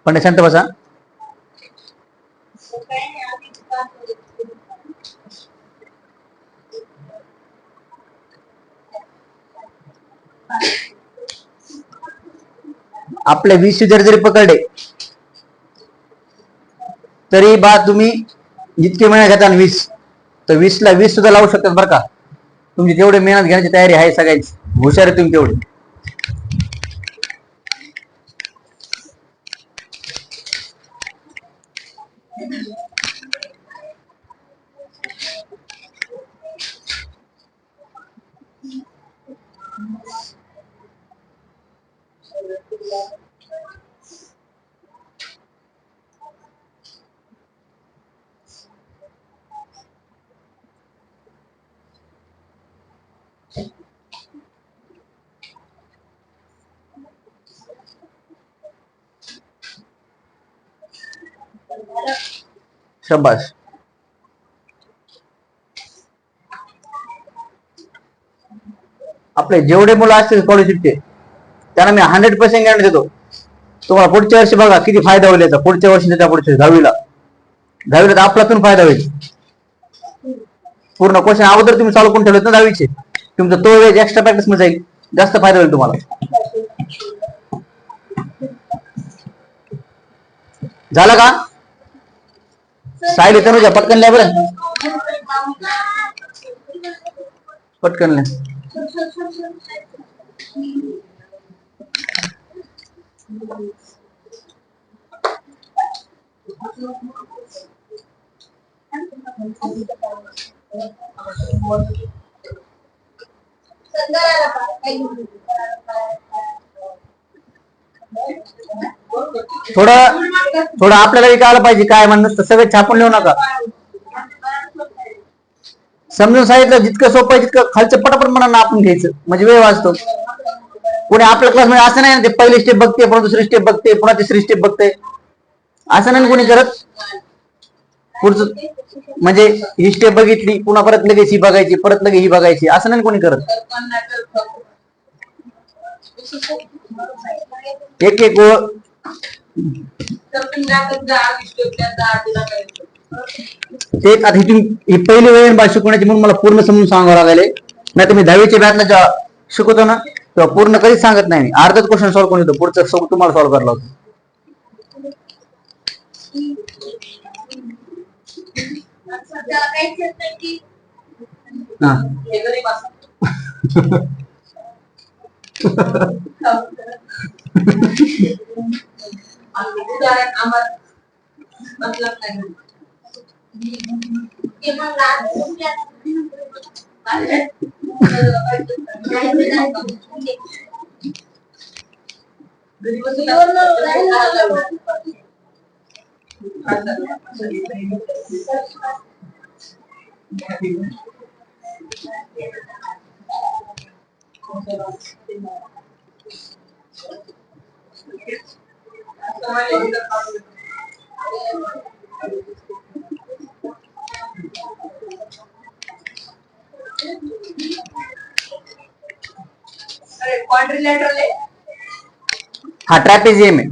पण शांत बसा. आपले 20 जरी पकडले तरी बा तुम्ही जितके मेहनत घेता 20 तर 20 ला 20 सुद्धा लावू शकतात बरं का. तुमची तेवढी मेहनत घेण्याची तयारी आहे सगळ्यांची. हुशार आहे तुम्ही तेवढी. शाबास. आपले जेवढे मुलं असतील स्कॉलरशिपचे त्यांना मी 100% गॅरंटी देतो तुम्हाला पुढच्या वर्षी बघा किती फायदा होईल याचा. पुढच्या वर्षी त्याच्या पुढच्या 10वीला तर आपल्यातून फायदा होईल. पूर्ण क्वेश्चन अगोदर तुम्ही सॉल्व्ह करून ठेवलेत ना 10वीचे तुमचा तो वेळ एक्स्ट्रा प्रॅक्टिस मध्ये जाईल जास्त फायदा होईल तुम्हाला. झालं का साहिल तनुजा पटकन लिहा बरं पटकन लिहा. थोडं आपल्याला कळायला पाहिजे काय म्हणणं. सगळं छापून लिहू नका. समजून सांगितलं जितकं सोपं आहे तितकं खालचं पटापट म्हणा आपण घ्यायचं म्हणजे वेळ वाचतो. कोणी आपल्या क्लासमध्ये असं नाही ना ते पहिली स्टेप बघते पुन्हा दुसरी स्टेप बघते पुन्हा तिसरी स्टेप बघते असं नाही कोणी करत. पुढचं म्हणजे ही स्टेप बघितली पुन्हा परत लगेच ही बघायची परत लगेच ही बघायची असं नाही कोणी करत. एक एक ते आता ही पहिली वेळ शिकवण्याची म्हणून मला पूर्ण समजून सांगावं लागले. नाही तर मी 10वीच्या बॅचला शिकवतो ना तेव्हा पूर्ण कधीच सांगत नाही. अर्धच क्वेश्चन सॉल्व्ह करून येतो पुढचं सगळं तुम्हाला सॉल्व्ह करायला होतं. हा ट्रॅपेझियम आहे.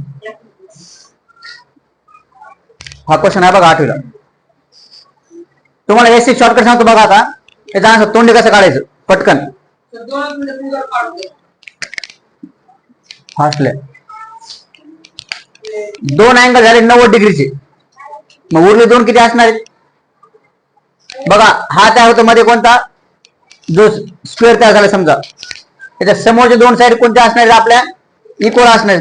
हा क्वेश्चन आहे बघा 8वीला. तुम्हाला बेसिक शॉर्टकट सांगतो बघा. आता याचा आन्सर तोंडी कसं काढायचं पटकन फास्टले. 2 अँगल झाले 90 डिग्रीचे मग उरले 2 किती असणार आहेत बघा. हा तयार होतो मध्ये कोणता जो स्क्वेअर तयार झाला समजा त्याच्या समोरचे 2 साइड कोणत्या असणार आहेत आपल्या इक्वल असणार.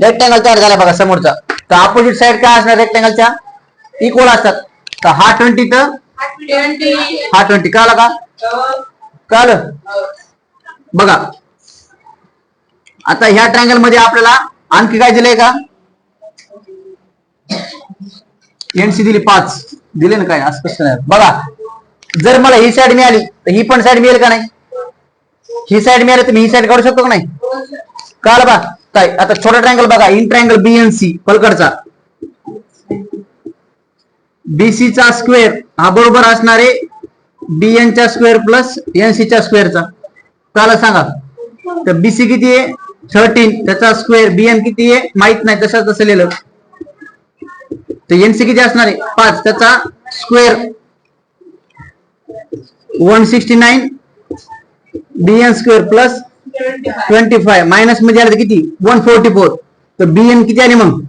रेक्टँगल तयार झाला बघा समोरचा तर अपोजिट साइड काय असणार रेक्टँगलच्या इक्वल असतात. तर हा 20 तर हा 20 कळाला का कळलं? बघा आता ह्या ट्रायंगल मध्ये आपल्याला आणखी काय दिलंय का? एनसी दिली 5 दिले ना, काय असं कसं नाही. बघा जर मला ही साईड मिळाली तर ही पण साईड मिळेल का नाही? ही साईड मिळाली तर मी ही साईड काढू शकतो का नाही? कळलं बा काय? आता छोटा ट्रायंगल बघा, इन ट्रायंगल बीएनसी पलकडचा, बीसी चा स्क्वेअर हा बरोबर असणार आहे बीएन च्या स्क्वेअर प्लस एनसी च्या स्क्वेअरचा. त्याला सांगा तर बीसी किती आहे 13, त्याचा स्क्वेअर, बीएन किती आहे माहित नाही, तसंच तसं लिहिलं. तर एनसी किती असणार आहे 5, त्याचा square 169 BN square plus 25 minus मध्ये आलं किती 144. तर बीएन किती आली मग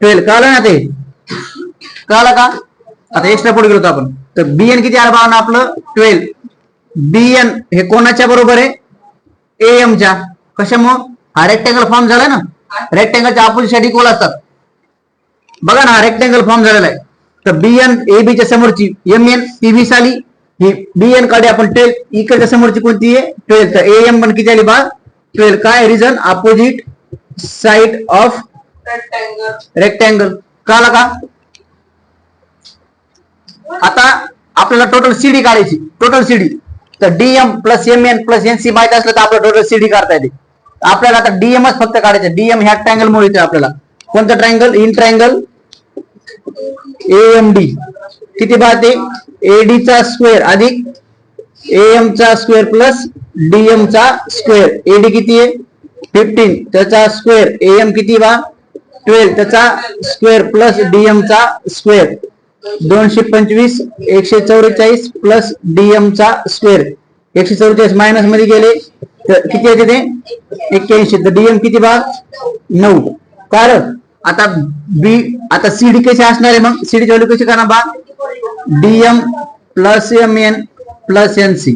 12. कळलं ना ते? कळलं का? आता एक्स्ट्रा पुढे गेलो आपण. तर बीएन किती आलं बाबा आपलं 12. बीएन हे कोणाच्या बरोबर आहे? एएम च्या. कशामुळं? हा रेक्टँगल फॉर्म झालाय ना, रेक्टँगलच्या अपोजिट साईड इक्वल असतात. बघा ना रेक्टँगल फॉर्म झालेला आहे. तर बीएन एबी च्या समोरची एमएन ती 20 आली, ही बीएन काढे आपण 12, इकडच्या समोरची कोणती आहे 12. तर एएम पण किती आली बा 12. काय reason? Opposite side of rectangle. कळलं का? आता आपल्याला टोटल सीडी काढायची, टोटल सीडी. तर DM plus MN plus NC माहिती असलं तर आपल्याला टोटल सीडी काढता येते. आपल्याला आता डीएमच फक्त काढायचं. डीएम ह्या ट्रायंगल मुळे येते आपल्याला. कोणतं ट्रायंगल? In triangle AMD. किती बात आहे? एडी चा स्क्वेअर अधिक एएम चा स्क्वेअर प्लस डीएम चा स्क्वेअर. एडी किती आहे 15, त्याचा स्क्वेअर. एएम किती बा 12, त्याचा स्क्वेअर प्लस डीएम चा स्क्वेअर. 225 144 प्लस डीएम चा स्क्वेअर. 144 मायनस मध्ये गेले तर किती येते ते 81. तर डीएम किती बा 9. कारण आता बी, आता सीडी कशी असणार आहे मग? सीडी व्हॅल्यू कशी करणार बा? DM plus MN plus NC.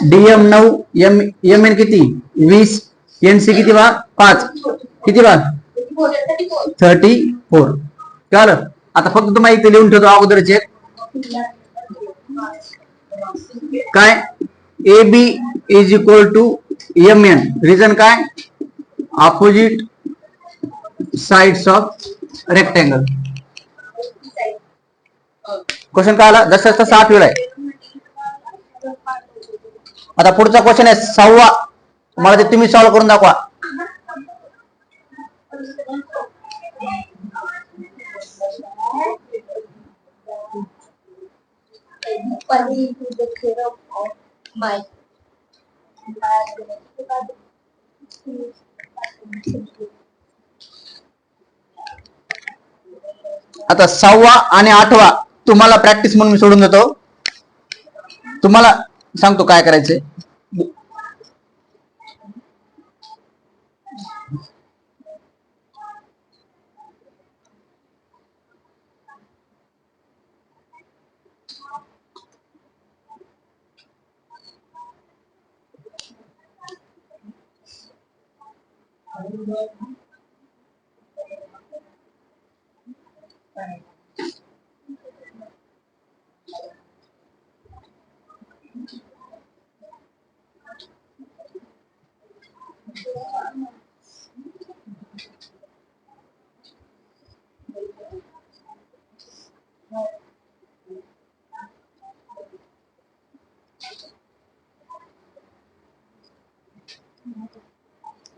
DM 9, MN किती 20, एनसी किती बा 5, किती बा 34. कळलं? आता फक्त तुम्हाला इथे लिहून ठेवतो अगोदरचे काय? A B is equal to M N. Reason काय? Opposite sides of rectangle. Question काय आला? जसं तसं 8 वेळा आहे. आता पुढचा क्वेश्चन आहे 6वा. मला ते तुम्ही सॉल्व्ह करून दाखवा. आता 6वा आणि 8वा तुम्हाला प्रॅक्टिस म्हणून मी सोडून देतो. तुम्हाला सांगतो काय करायचंय.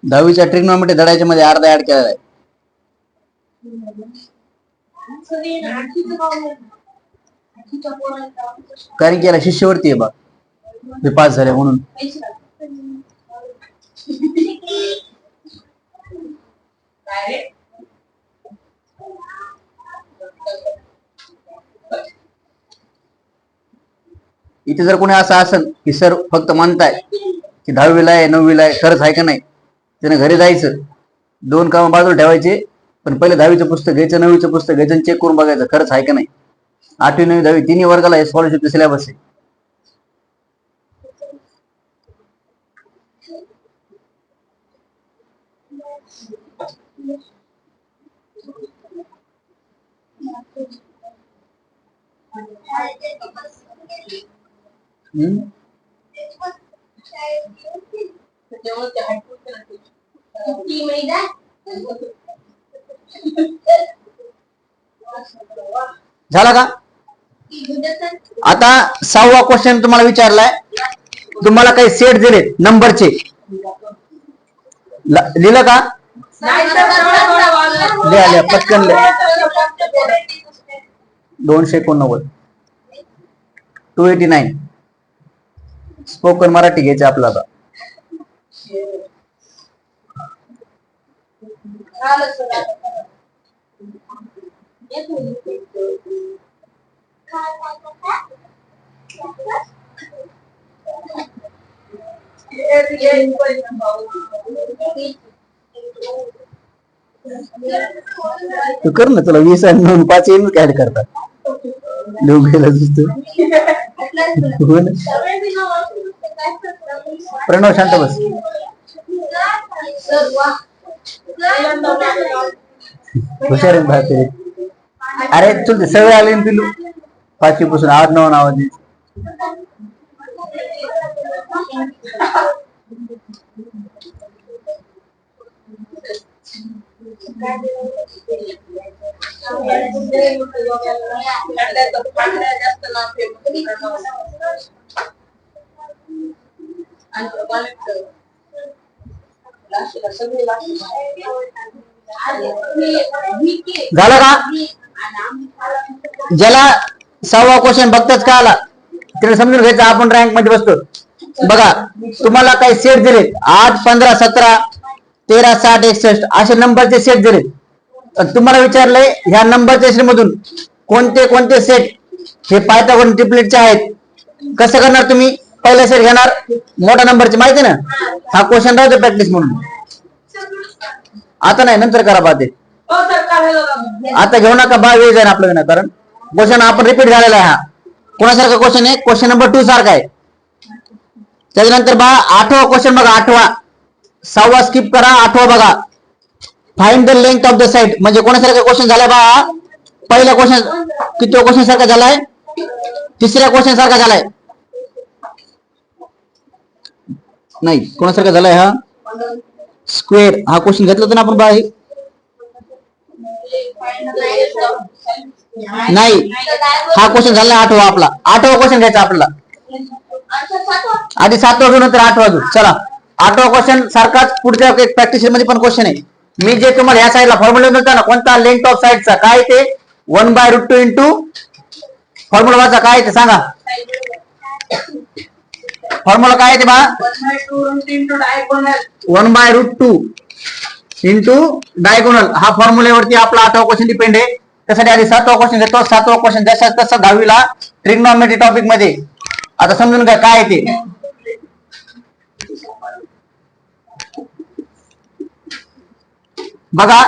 दहावीच्या ट्रिग्नॉमेट्री धड्याच्या मध्ये अर्धा ऍड केलेला आहे. कारण की याला शिष्यवृत्ती आहे बा, मी पास झाले म्हणून. इथे जर कोणी असं असेल की सर फक्त म्हणताय की 10वीला आहे 9वीला आहे, खरंच आहे का नाही, त्याने घरी जायचं, 2 कामं बाजूला ठेवायचे, पण पहिले 10वीचं पुस्तक घ्यायचं, 9वीचं पुस्तक घ्यायचं, चेक करून बघायचं खरंच आहे का नाही. 8वी 9वी 10वी तिन्ही वर्गाला हे स्कॉलरशिपचा सिलेबस आहे. त्याच्यामुळे ते हायपोटेन्शन ती महिना झाला का? आता 6वा क्वेश्चन तुम्हाला विचारलाय. तुम्हाला काही सेट दिले नंबरचे, लिहिलं का? लिहा पटकन लिहा. 289 289 स्पोकन मराठी घ्यायचे आपल्याला. तू कर ना, तुला 20 आणि 9 5 येईल ऍड करतात. लिहून गेला प्रणव शांत बस. हुशार भारतीय. अरे तुझे सवय आली ना पिलू 5वी पासून 8-9 आवाज. झालं का? ज्याला 6वा क्वेश्चन बघताच का आला त्याला समजून घ्यायचं आपण रँक मध्ये बसतो. बघा तुम्हाला काही सेट दिले 8 15 17 13 60 61 असे नंबरचे सेट दिले. तुम्हाला विचारलंय ह्या नंबरच्या सेट मधून कोणते कोणते सेट हे पायथागोरस ट्रिपलेटचे आहेत. कसं करणार तुम्ही? पहिला सेट घेणार मोठ्या नंबरचे, माहिती ना. हा क्वेश्चन राहतो प्रॅक्टिस म्हणून. आता नाही, नंतर करा बात. आता घेऊ नका बा, वेळ जाईल आपलं ना, कारण क्वेश्चन आपण रिपीट झालेला आहे. हा कोणासारखा क्वेश्चन आहे? क्वेश्चन नंबर 2 सारखा आहे. त्याच्यानंतर बा 8वा क्वेश्चन बघा. 8वा 6वा स्किप करा. 8वा बघा. Find the length of the side. म्हणजे कोणासारखा क्वेश्चन झालाय बा? पहिला क्वेश्चन किती क्वेश्चन सारखा झालाय? तिसऱ्या क्वेश्चन सारखा झालाय. नाही, कोणासारखा झालाय हा? स्क्वेअर. हा क्वेश्चन घेतला होता ना आपण बा? नाही, हा क्वेश्चन झाला 8वा आपला. 8वा क्वेश्चन घ्यायचा आपल्याला. आधी 7वा घेऊ नंतर 8वा घेऊ. चला 8वा क्वेश्चन सारखाच पुढच्या प्रॅक्टिस मध्ये पण क्वेश्चन आहे. मी जे तुम्हाला ह्या साईडला फॉर्म्युला देतो ना, कोणता? लेंथ ऑफ साइडचा काय ते 1/√2 इंटू फॉर्म्युला वाचा. काय ते सांगा? फॉर्म्युला काय ते बा? 1/√2 इंटू डायगोनल. हा फॉर्म्युल्यावरती आपला 8वा क्वेश्चन डिपेंड आहे. त्यासाठी आधी 7वा क्वेश्चन घेतो. 7वा क्वेश्चन जसा तसा 10वीला ट्रिग्नॉमेट्री टॉपिक मध्ये. आता समजून घ्या काय ते. बघा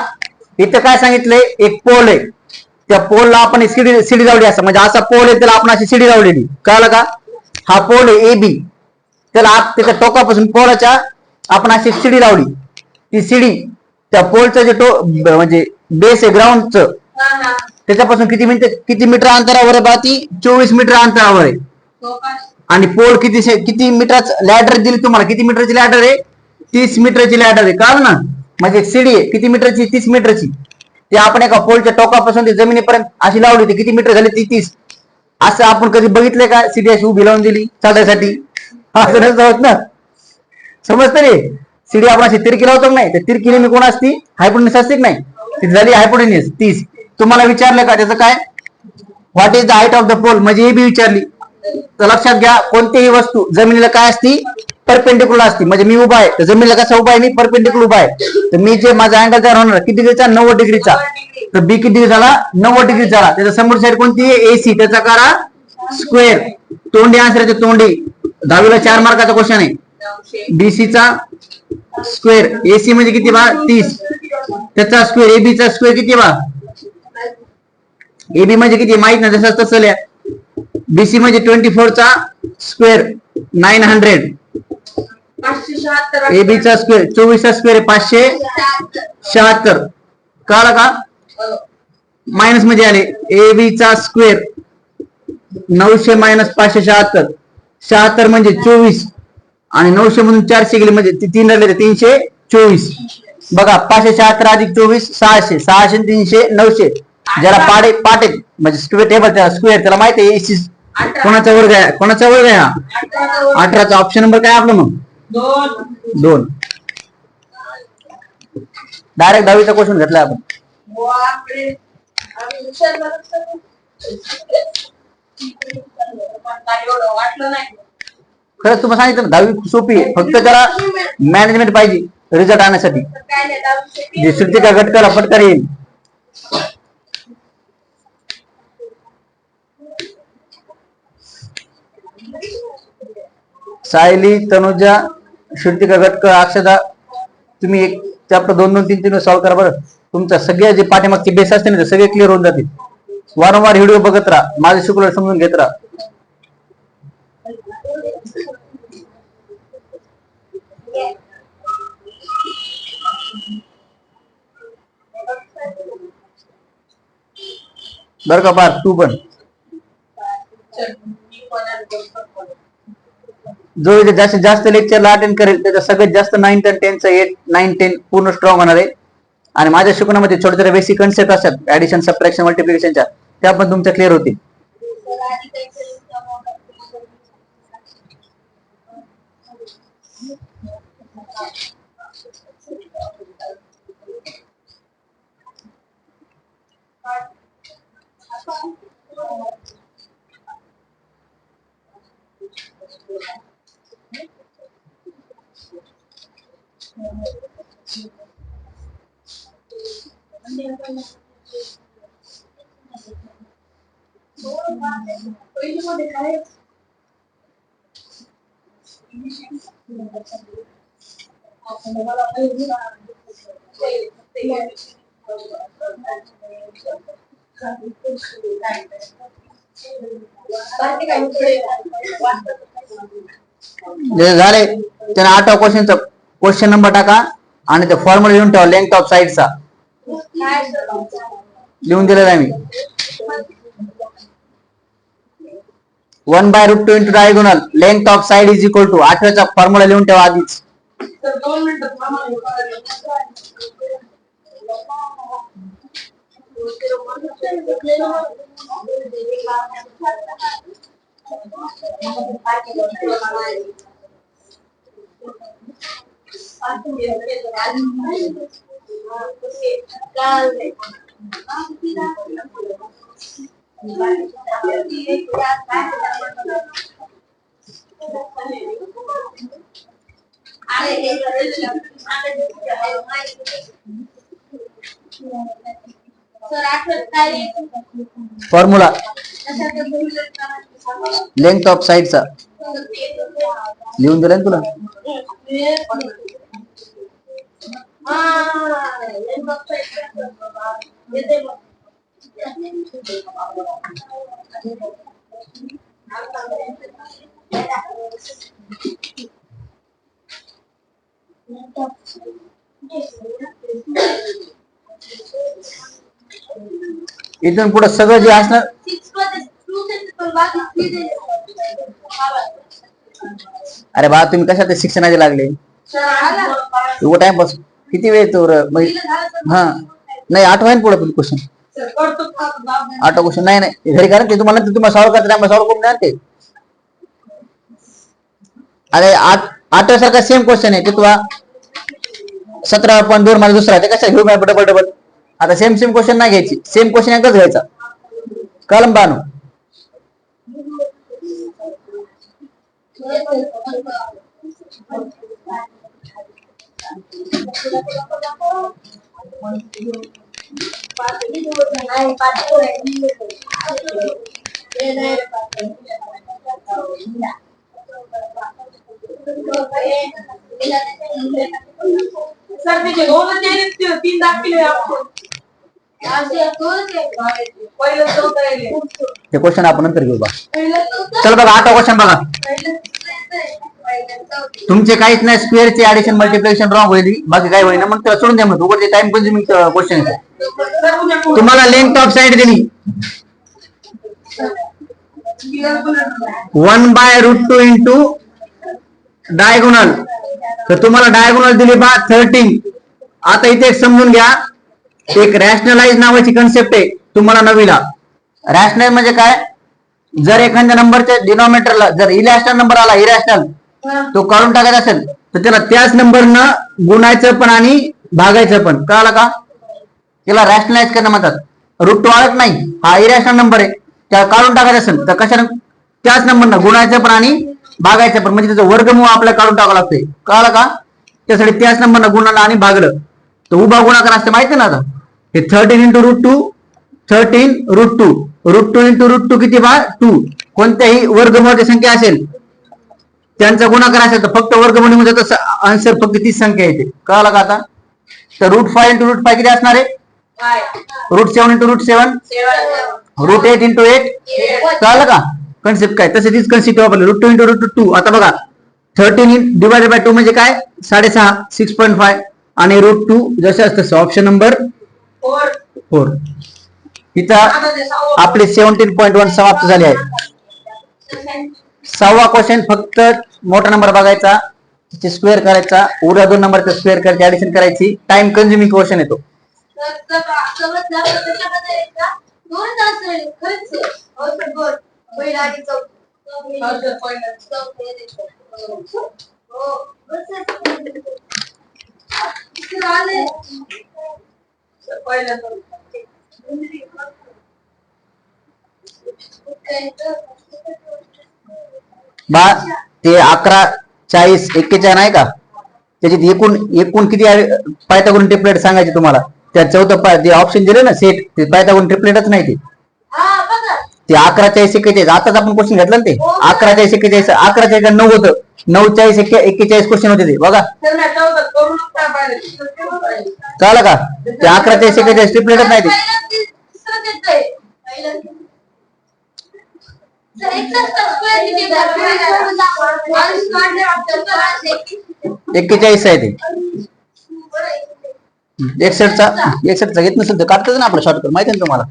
इथं काय सांगितलंय, एक पोल आहे. त्या पोलला आपण सीडी लावली असं, म्हणजे असा पोल आहे त्याला आपण अशी सीडी लावलेली. कळलं का? हा पोल आहे AB. त्याला त्याच्या टोकापासून पोलाच्या आपण अशी सीडी लावली. ती सीडी त्या पोलचं जे म्हणजे बेस आहे ग्राउंडचं, त्याच्यापासून किती मीटर अंतरावर आहे बा? ती 24 मीटर अंतरावर आहे. आणि पोल किती मीटरचं लॅडर दिली तुम्हाला? किती मीटरची लॅडर आहे? 30 मीटरची लॅडर आहे. कळलं ना? म्हणजे सीडी आहे किती मीटरची? 30 मीटरची. ती आपण एका पोलच्या टोकापासून जमिनीपर्यंत अशी लावली. ती किती मीटर झाली? ती 30. असं आपण कधी बघितलंय का? सीडी अशी उभी लावून दिली चढायसाठी? असं होत ना. समजतं रे? सीडी आपण अशी तिरकी लावतो नाही, तर तिरकी नेहमी कोण असती? हायपोटेन्यूस असते की नाही? ती झाली हायपोटेन्यूस 30. तुम्हाला विचारलं का त्याचं काय? What is the height of the pole? म्हणजे AB विचारली. तर लक्षात घ्या, कोणतीही वस्तू जमिनीला काय असती? परपेंडिक्युलर असती. म्हणजे मी उभा आहे तर जमिनीला कसा उभा आहे? मी परपेंडिक्युलर उभा आहे. तर मी जे माझा अँगल तयार होणार किती डिग्रीचा? 90 डिग्रीचा. तर B किती डिग्री झाला? 90 डिग्री झाला. त्याच्या समोर साईड कोणती आहे? AC. त्याचा करा स्क्वेअर. तोंडी आन्सर आहे, तोंडी. 10वीला 4 मार्काचा क्वेश्चन आहे. BC चा स्क्वेअर. AC म्हणजे किती बा? 30. त्याचा स्क्वेअर. AB चा स्क्वेअर किती बा? AB म्हणजे किती माहित नाही, जसं तसं लिहा. BC म्हणजे 24 चा स्क्वेअर 900. AB चा स्क्वेअर 24 चा स्क्वेअर 576. कळलं का? मायनस मध्ये आले. AB चा स्क्वेअर 900 मायनस 576. 76 म्हणजे 24 आणि 900 मधून 400 गेले म्हणजे 3 राहिले 324. बघा 576 अधिक 24 600. 600 300 900. ज्याला पाटे म्हणजे स्क्वेअर टेबल स्क्वेअर त्याला माहिती आहे कोणाचा वर्ग आहे हा 18चा ऑप्शन नंबर काय आपलं मग 2. डायरेक्ट 10वीचा क्वेश्चन घेतलाय आपण. खरंच तुम्हाला सांगितलं 10वी सोपी आहे, फक्त त्याला मॅनेजमेंट पाहिजे रिझल्ट आणण्यासाठी. जे श्रुतिका गटकरला पटकन येईल. सायली, तनुजा, श्रुतिका गटकर, अक्षदा, तुम्ही एक चॅप्टर 2-2-3-3 सॉल्व्ह करा बरं. तुमचा सगळ्या जे पाठीमागचे बेस असते ना ते सगळे क्लिअर होऊन जातील. वारंवार व्हिडिओ बघत राहा, माझे शिकवलं समजून घेत राहा. बरं का पार तू पण जो जास्तीत जास्त लेक्चरला अटेंड करेल त्याचा सगळ्यात जास्त 9 आणि 10चा 8 9 10 पूर्ण स्ट्रॉंग होणार आहे. आणि माझ्या शिकवण्यामध्ये छोटे छोटे बेसिक कन्सेप्ट असतात ऍडिशन सबट्रॅक्शन मल्टिप्लिकेशनच्या, त्या पण तुमच्या क्लिअर होतील. झाले त्याने 8 क्वेश्चनचा क्वेश्चन नंबर टाका आणि ते फॉर्म्युला लिहून ठेवा लेंथ ऑफ साइडचा लिहून दिलेला आहे मी. 1/√2 into diagonal length of side is equal to 8चा फॉर्म्युला लिहून ठेवा आधीच. फॉर्म्युला लेंथ ऑफ साइडचा लिहून दिला ना तुला. इथून पुढे सगळं जे असणार अरे बा तुम्ही कशा ते शिक्षणाचे लागले टाइमपास किती वेळ तो हा नाही 8 वाजता पुढे क्वेश्चन 8 क्वेश्चन नाही घरी करा ते तुम्हाला सॉल्व्ह करता सॉल्व्ह करून द्या ते. अरे 8 सारखा सेम क्वेश्चन आहे ते तुला 17.2 माझा दुसरा ते कशा घेऊ डबल. आता सेम क्वेश्चन नाही घ्यायची, सेम क्वेश्चन एकच घ्यायचा कलम बानो. तीन दाखवले हे क्वेश्चन आपण नंतर घेऊ बा. चल बघा 8 क्वेश्चन बघा. तुमचे काहीच नाही स्क्वेअरचे ऍडिशन मल्टिप्लिकेशन रॉंग होईल बाकी काय होईल मग त्याला सोडून द्या. मग उगाच टाइम कन्झ्युमिंग क्वेश्चन तुम्हाला लेंथ ऑफ साइड दिली 1/√2 into डायगोनल. तर तुम्हाला डायगोनल दिली बा 13. आता इथे एक समजून घ्या, एक रॅशनलाइज नावाची कन्सेप्ट आहे तुम्हाला नवीला. रॅशनल म्हणजे काय, जर एखाद्या नंबरच्या डिनॉमिनेटरला जर इरॅशनल नंबर आला, इरॅशनल, तो काढून टाकायचा असेल तर त्याला त्याच नंबरनं गुणायचं पण आणि भागायचं पण. कळालं का? त्याला रॅशनलाइज करणं म्हणतात. रूट टू आळत नाही, हा इरॅशनल नंबर आहे, त्याला काढून टाकायचं असेल तर कशानं, त्याच नंबरनं गुणायचं पण आणि भागायचं पण, म्हणजे त्याचं वर्गमूळ आपल्याला काढून टाकावं लागतंय. कळालं का? त्यासाठी त्याच नंबरनं गुणाला आणि भागलं तर उभा गुणाकार असते माहिती ना. आता हे 13 into root two, 13 root two, root two into root two किती बा 2. कोणत्याही वर्गमूळाची संख्या असेल त्यांचा गुणाकार असेल तर फक्त वर्गमूळमध्ये आन्सर फक्त तीच संख्या येते. कळालं का? आता तर रूट 5 इंटू रूट 5 किती असणार आहे, root 7 into root 7, root 8 into 8. कळालं का कन्सेप्ट काय? तसे तीच कन्सेप्ट वापरली, रूट 2 इंटू रूट 2. आता बघा 13 डिवायडेड बाय 2 म्हणजे काय, 6.5, 6.5, आणि रूट 2 जसे असतं ऑप्शन नंबर 4. इथं आपली 17.1 समाप्त झाली आहे. 6वा क्वेश्चन फक्त मोठा नंबर बघायचा, त्याचे स्क्वेअर करायचा, उर्या 2 नंबरचा स्क्वेअर करायची, ऍडिशन करायची. टाइम कन्झ्युमिंग क्वेश्चन येतो. बा ते 11, 40, 41 नाही का, त्याची एकूण एकूण किती पायथागोरस ट्रिपलेट सांगायचे तुम्हाला. त्या चौथं ऑप्शन दिले ना सेट, ते पायथागोरस ट्रिपलेटच नाही ते. ते 11, 40, 41 आताच आपण क्वेश्चन घेतलं ना, ते 11, 40, 41, 11, 40, 9 होतं, 9, 40, 41 क्वेश्चन होते ते बघा. कळलं का? ते 11, 40, 41 ट्रिपलेटच नाही ते. 41 आहे ते. 61चा घेत नसेल तर काढतात ना आपलं शॉर्टकट, माहिती ना तुम्हाला.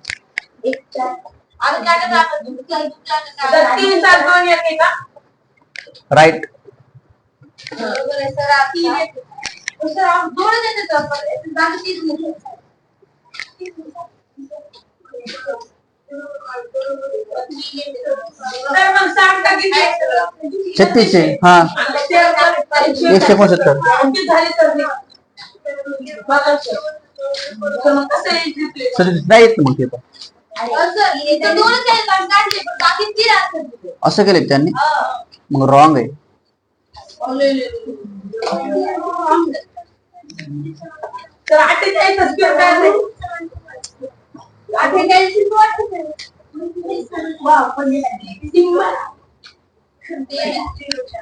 राईट. छत्तीस आहे. हा 169. नाही येत मग ते पण. असं केलं त्यांनी, मग रॉंग आहे.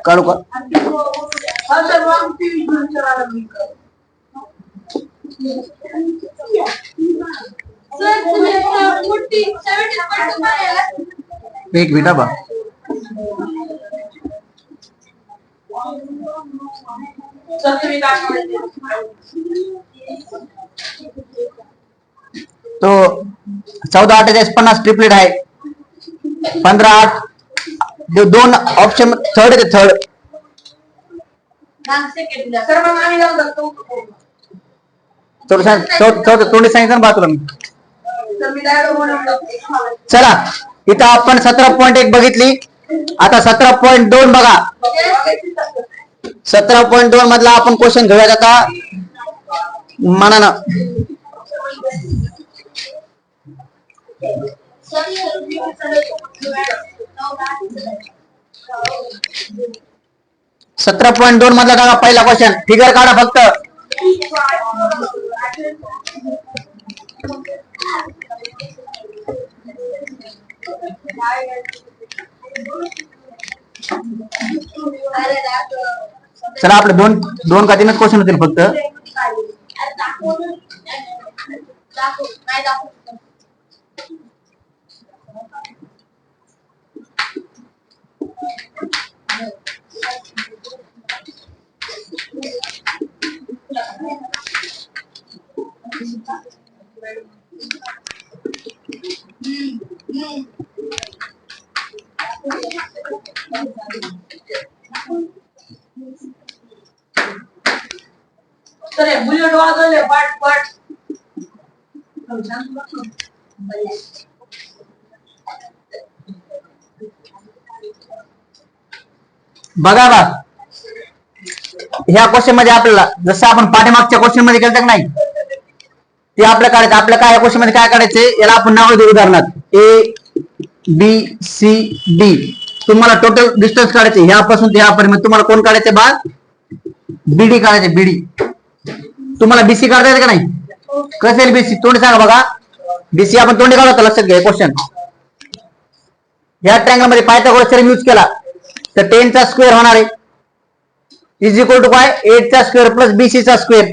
काढू का? एक मिनिट बा. तो 14, 48, 50 ट्रिपलेट आहे. 15, 8, 2 ऑप्शन थर्ड आहे. थर्ड तोंडी सांगितलं ना तुला मी. चला इथं आपण 17.1 बघितली. आता 17.2 बघा. 17.2 मधला आपण क्वेश्चन घेऊयात आता मनानं. $17.2 मधला काढा पहिला क्वेश्चन. फिगर काढा फक्त. चला आपले दोन का तीनच क्वेश्चन होतील फक्त. सर बुलेट वाजवले पाट पाट बघा बा, ह्या क्वेश्चन मध्ये आपल्याला जसं आपण पाठीमागच्या क्वेश्चन मध्ये केलं नाही ते आपल्या काढायचं. आपल्या काय क्वेश्चन मध्ये काय काढायचे, याला आपण नाव देऊ उदाहरणार्थ ए बी सी डी. तुम्हाला टोटल डिस्टन्स काढायचे ह्यापासून ते ह्यापर्यंत. तुम्हाला कोण काढायचे बा, बीडी काढायचे बीडी. तुम्हाला बीसी काढता येते का नाही, कसं येईल बीसी तोंड सांगा बघा. बीसी आपण तोंडी काढतो, लक्षात घ्या क्वेश्चन. या ट्रँगल मध्ये पायथागोरस थेरम यूज केला तर 10 चा स्क्वेअर होणार आहे इज इक्वल टू काय 8 चा स्क्वेअर प्लस बीसी चा स्क्वेअर.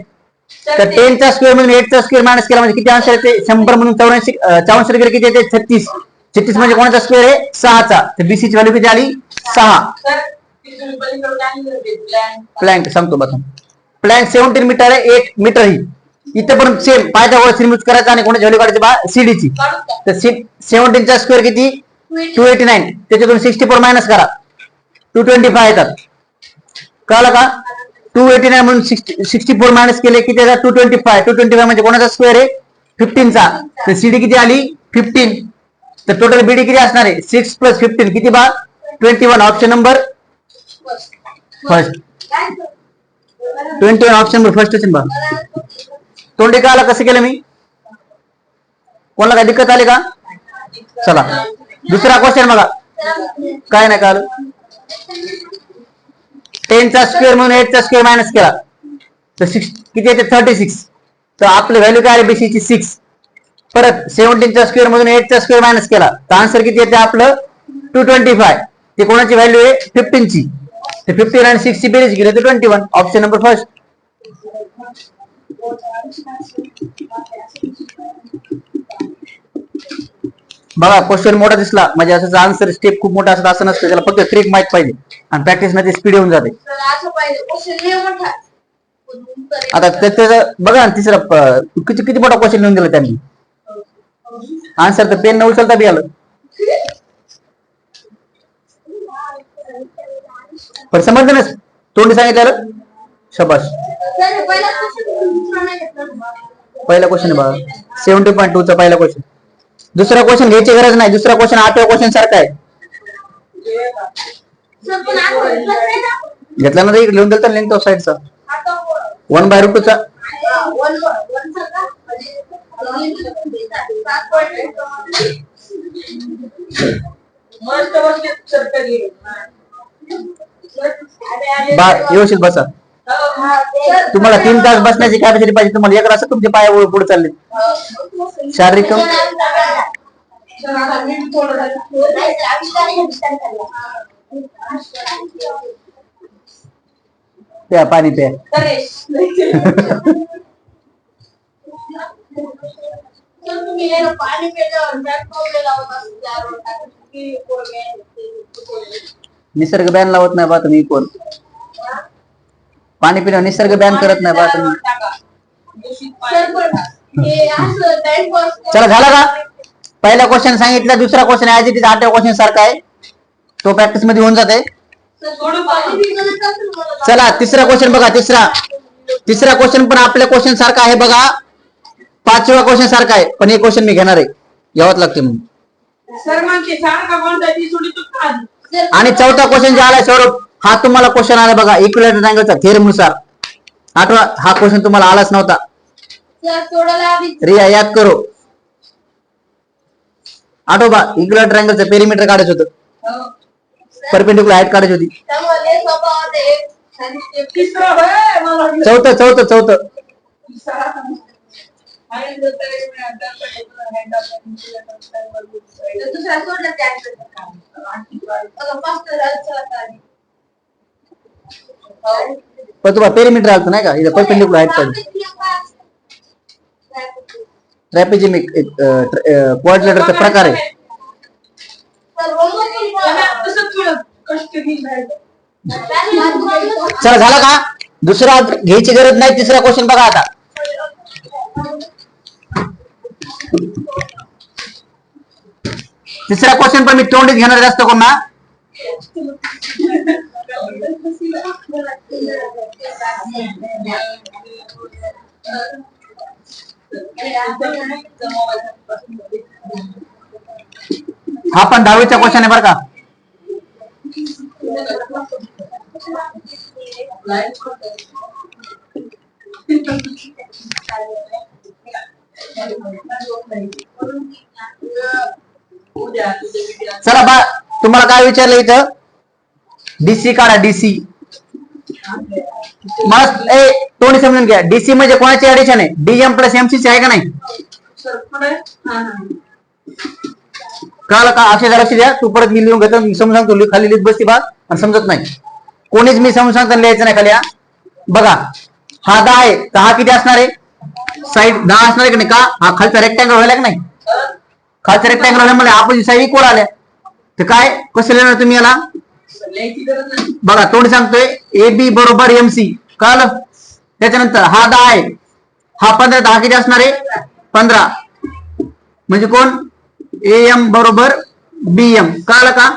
तर 10 चा स्क्वेअर मधून 8 चा स्क्वेअर मायनस केला म्हणजे किती आन्सर येते, 100 मधून 84 डिग्री किती येते 36. 36 म्हणजे कोणाचा स्क्वेअर आहे 6 चा. तर बीसी ची व्हॅल्यू किती आली 6. प्लॅंक सांगतो बघा, प्लॅंक 17 मीटर आहे, 8 मीटर ही. इथे पण सेम पायथागोरस थेरम यूज करायचा आणि कोणाची व्हॅल्यू काढायची बा सीडी ची. तर 17 चा स्क्वेअर किती 289, त्याच्यातून 64 मायनस करा 225 येतात. कळलं का, 289 म्हणून 64 मायनस केले किती येतात 225. 225 म्हणजे कोणाचा स्क्वेअर आहे 15 चा. तर सीडी किती आली 15. तर टोटल बीडी किती असणार आहे 6 प्लस 15 किती बा 21. Option number first. 21 option number first बा. तोंडी कळाला कसं केलं मी, कोणाला काय दिक्कत आली का. चला दुसरा क्वेश्चन बघा, काय नाही कळलं. 10 चा स्क्वेअर म्हणून 8 चा स्क्वेअर मायनस केला तर 6 किती येते 36. तर आपली व्हॅल्यू काय आहे बीसी ची 6. परत 17 चा स्क्वेअर मधून 8 चा स्क्वेअर मायनस केला तर आन्सर किती येते आपलं 225. ते कोणाची व्हॅल्यू आहे 15 ची. तर 15 आणि 6 ची बेरीज केली तर 21. Option number first. बघा क्वेश्चन मोठा दिसला म्हणजे असं आन्सर स्टेप खूप मोठा असत असं नसतं, त्याला फक्त ट्रिक माहित पाहिजे आणि प्रॅक्टिस मध्ये स्पीड येऊन जाते. आता त्याचं बघा ना तिसरा किती किती मोठा क्वेश्चन लिहून दिला त्यांनी. आन्सर तर पेन न उचलता बी आलं. पण समजलं ना तोंडी सांगितलं शबाश. पहिला क्वेश्चन बघा 70.2 चा पहिला क्वेश्चन. दुसरा क्वेश्चन घ्यायची गरज नाही, दुसरा क्वेश्चन 8व्या क्वेश्चन सारखा आहे. घेतला ना इकडे लिहून दिलं लिंक तो साईडचा 1/√2 चा. व्यवस्थित बसा. तुम्हाला 3 तास बसण्याची कॅपॅसिटी पाहिजे. तुम्हाला 1 तास तुमचे पाय पुढे चालले. शारीरिक प्या पाणी प्या. निसर्ग बॅन लावत नाही बा तुम्ही, कोण पाणी पिण्यावर निसर्ग बॅन करत नाही बा तुम्ही. चला झाला का, पहिला क्वेश्चन सांगितला. दुसरा क्वेश्चन ऍज इट इज 8व्या क्वेश्चन सारखा आहे, तो प्रॅक्टिस मध्ये होऊन जाते. चला तिसरा क्वेश्चन बघा. तिसरा क्वेश्चन पण आपल्या क्वेश्चन सारखा आहे बघा, 5व्या क्वेश्चन सारखा आहे. पण हे क्वेश्चन मी घेणार आहे, घ्यावंच लागते म्हणून. आणि 4था क्वेश्चन जे आलाय स्वरूप, हा तुम्हाला क्वेश्चन आला बघा इक्विलॅटरल अँगलचा थेरम नुसार. 8वा हा क्वेश्चन तुम्हाला आलाच नव्हता. रिया याद करो. 8वा इक्विलॅटरल अँगलचं पेरिमीटर काढायचं होतं, परपेंडिक्युलर हाईट काढायची होती. चौथं पण तुम्हाला पेरिमीटर आलं नाही का, इथं परपेंडिक्युलर हाईट काढली. ट्रॅपेझियमिक क्वाड्रिलेटरचा प्रकार आहे. चला झाला का, दुसरा घ्यायची गरज नाही. तिसरा क्वेश्चन बघा आता. तिसरा क्वेश्चन पण मी तोंडीत घेणार जास्त कोण ना. हा पण 10वीचा क्वेश्चन आहे बरं का. चला बा, तुम्हाला काय विचारलं इथं, डीसी काढा. डीसी मला तोंडी समजून घ्या. डीसी म्हणजे कोणाची ऍडिशन आहे? डीएम प्लस एमसीसी आहे का नाही? कळलं का? अक्षय लक्ष द्या. तू परत मी लिहून घेतो, समजून सांगतो. खाली लिहित बसती बा आणि समजत नाही. कोणीच मी समजून सांगताना लिहायचं नाही खाली. बघा, हा 10 आहे तर हा किती असणार आहे? साईड 10 असणार आहे का नाही? का हा खालचा रेक्टँगल व्हायला का नाही? खालचा रेक्टँगल व्हायला आपली साईड इक्वल आल्या. तर काय कसं लिहिणार तुम्ही याला? बघा, तोंडी सांगतोय. ए बी बरोबर एमसी. कळलं? त्याच्यानंतर हा 10 आहे, हा 15, 10 किती असणार आहे? 15. म्हणजे कोण? एम बरोबर बीएम. कळलं का?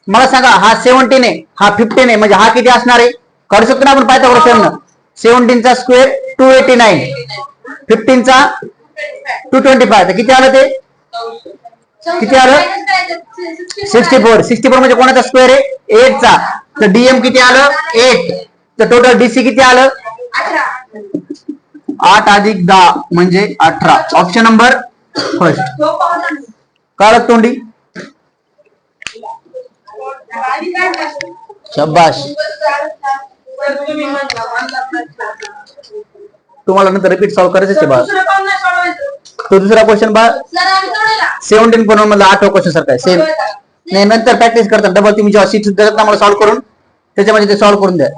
मला सांगा, हा 17 आहे, हा 15 आहे, म्हणजे हा किती असणार आहे? काढू शकतो ना आपण पायथागोरस. 17 चा स्क्वेअर 289, 15 चा 225. तर किती आलं ते? किती आलं? 64. 64 म्हणजे कोणाचा स्क्वेअर आहे? 8 चा. तर डीएम किती आलं? 8. तर टोटल डीसी किती आलं? 8 अधिक 10 म्हणजे 18. Option number first. काढत तोंडी. शाबाश. तुम्हाला नंतर रिपीट सॉल्व करायचं आहे बा. तो दुसरा क्वेश्चन बा 17 पण मधला 8वा क्वेश्चन सारखा आहे सेम. नाही, नंतर प्रॅक्टिस करता डबल तुम्ही जेव्हा शीट देतात ना मला सॉल्व करून, त्याच्यामध्ये ते सॉल्व करून द्या.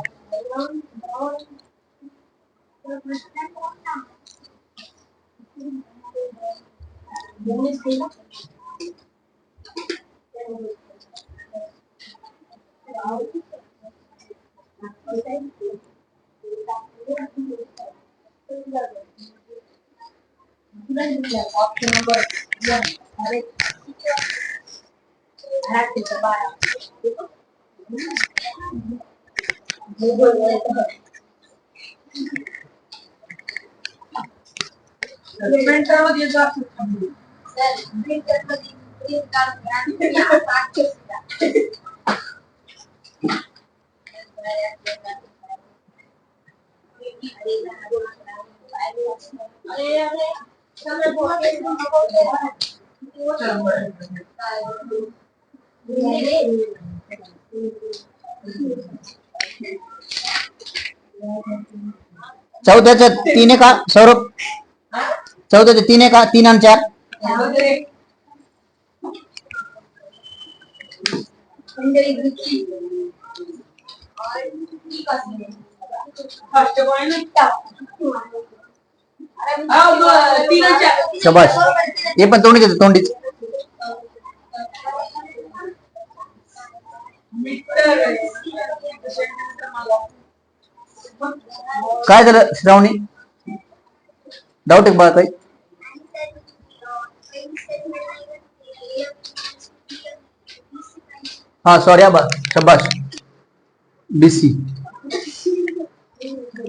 चौथ्याच्या 3 आहे का सौरभ? चौथ्याच्या 3 आहे का? 3 आणि 4. शाबाश. हे पण तोंडी घेतो. तोंडीच काय झालं श्रावणी? डाऊट आहे बाळा काही? हा सॉरी बा. शाबाश. बीसी.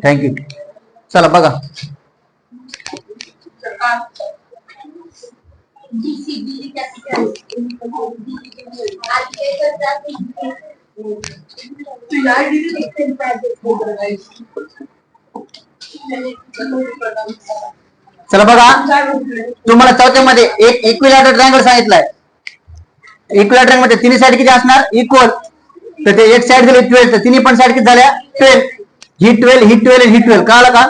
थँक्यू. चला बघा. चला बघा, तुम्हाला चौथ्यामध्ये एक इक्विलॅटरल ट्रायंगल सांगितलाय. इक्विलॅटरल ट्रायंगल मध्ये तिन्ही साईड किती असणार? इक्वल. तर ते एक साईड झाली 12, तर तिन्ही पण साईड किती झाल्या? 12. ही 12, ही 12 आणि ही 12. कळलं का?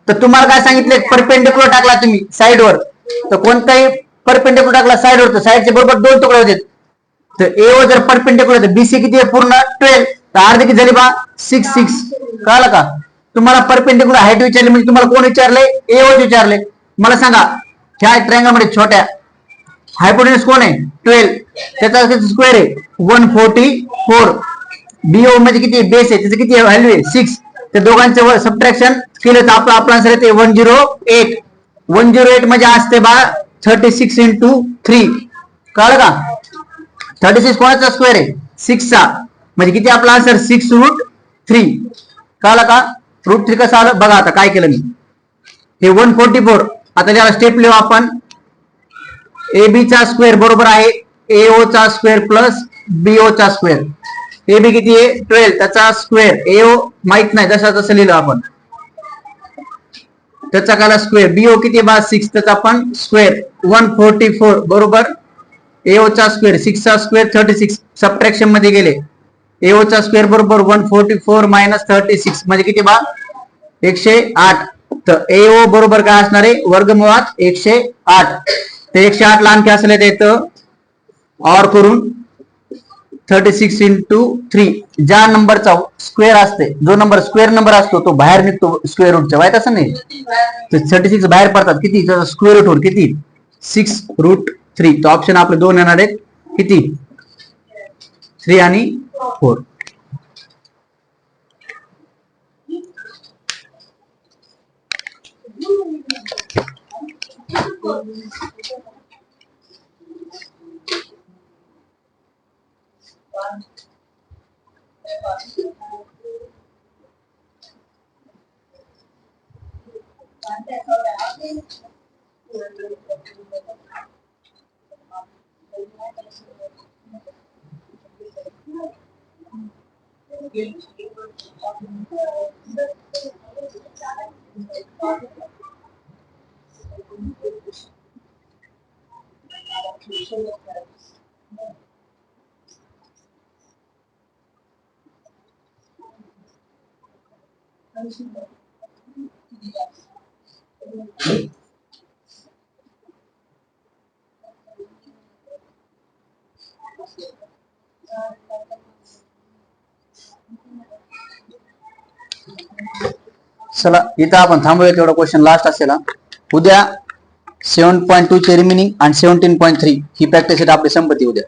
तर तुम्हाला काय सांगितले? परपेंडिक्युलर टाकला तुम्ही साईडवर, तर कोणताही परपेंडिक्युलर टाकला साईडवर तर साईडचे बरोबर 2 तुकडे होते. तर ए वर जर परपेंडिक्युलर, बीसी किती आहे? पूर्ण 12. तर अर्धी किती झाली बा? 6 6. कळलं का? तुम्हाला परपेंडिक्युलर हाईट विचारली म्हणजे तुम्हाला कोण विचारले? ए वर विचारले. मला सांगा, ह्या ट्रायंगल मध्ये छोट्या हायपोटेन्यूस कोण आहे? 12. त्याचा स्क्वेअर आहे 144. बीओ म्हणजे किती? बेस आहे. त्याचं किती व्हॅल्यू आहे? 6. त्या दोघांचं सबट्रॅक्शन केलं तर आपला आन्सर येते 108. 108 म्हणजे असते बा 36 × 3. कळलं का? 36 कोणाचा स्क्वेअर आहे? 6चा म्हणजे किती आपला आन्सर 6√3 कळलं का √3 कसं आलं बघा आता काय केलं मी हे 144 आता त्याला स्टेप लिहू आपण AB चा स्क्वेअर बरोबर आहे AO चा स्क्वेअर प्लस BO चा स्क्वेअर AB किती आहे 12 त्याचा स्क्वेअर AO माहित नाही जसं लिहिलं आपण त्याचा काला स्क्वेअर BO किती बा 6 त्याचा पण स्क्वेअर 144 बरोबर AO चा स्क्वेअर 6 चा स्क्वेअर 36 सबट्रॅक्शन मध्ये गेले AO चा स्क्वेअर बरोबर 144 मायनस 36 म्हणजे किती बा 108 तर AO बरोबर काय असणार आहे वर्गमुळात 108 ते 108 ला आणखी असले येतं और करून 36 इंटू 3 ज्या नंबरचा स्क्वेअर असते जो नंबर स्क्वेअर नंबर असतो तो बाहेर निघतो स्क्वेअर रूटच्या माहित असं नाही तर 36 बाहेर पडतात किती स्क्वेअर रूट वर किती 6√3 तो ऑप्शन आपले दोन येणार आहेत किती 3 आणि 4 चला इथं आपण थांबूया तेवढा क्वेश्चन लास्ट असेल उद्या 7.2 चे रिमेनिंग आणि 17.3 ही प्रॅक्टिस आपली संपत्ती उद्या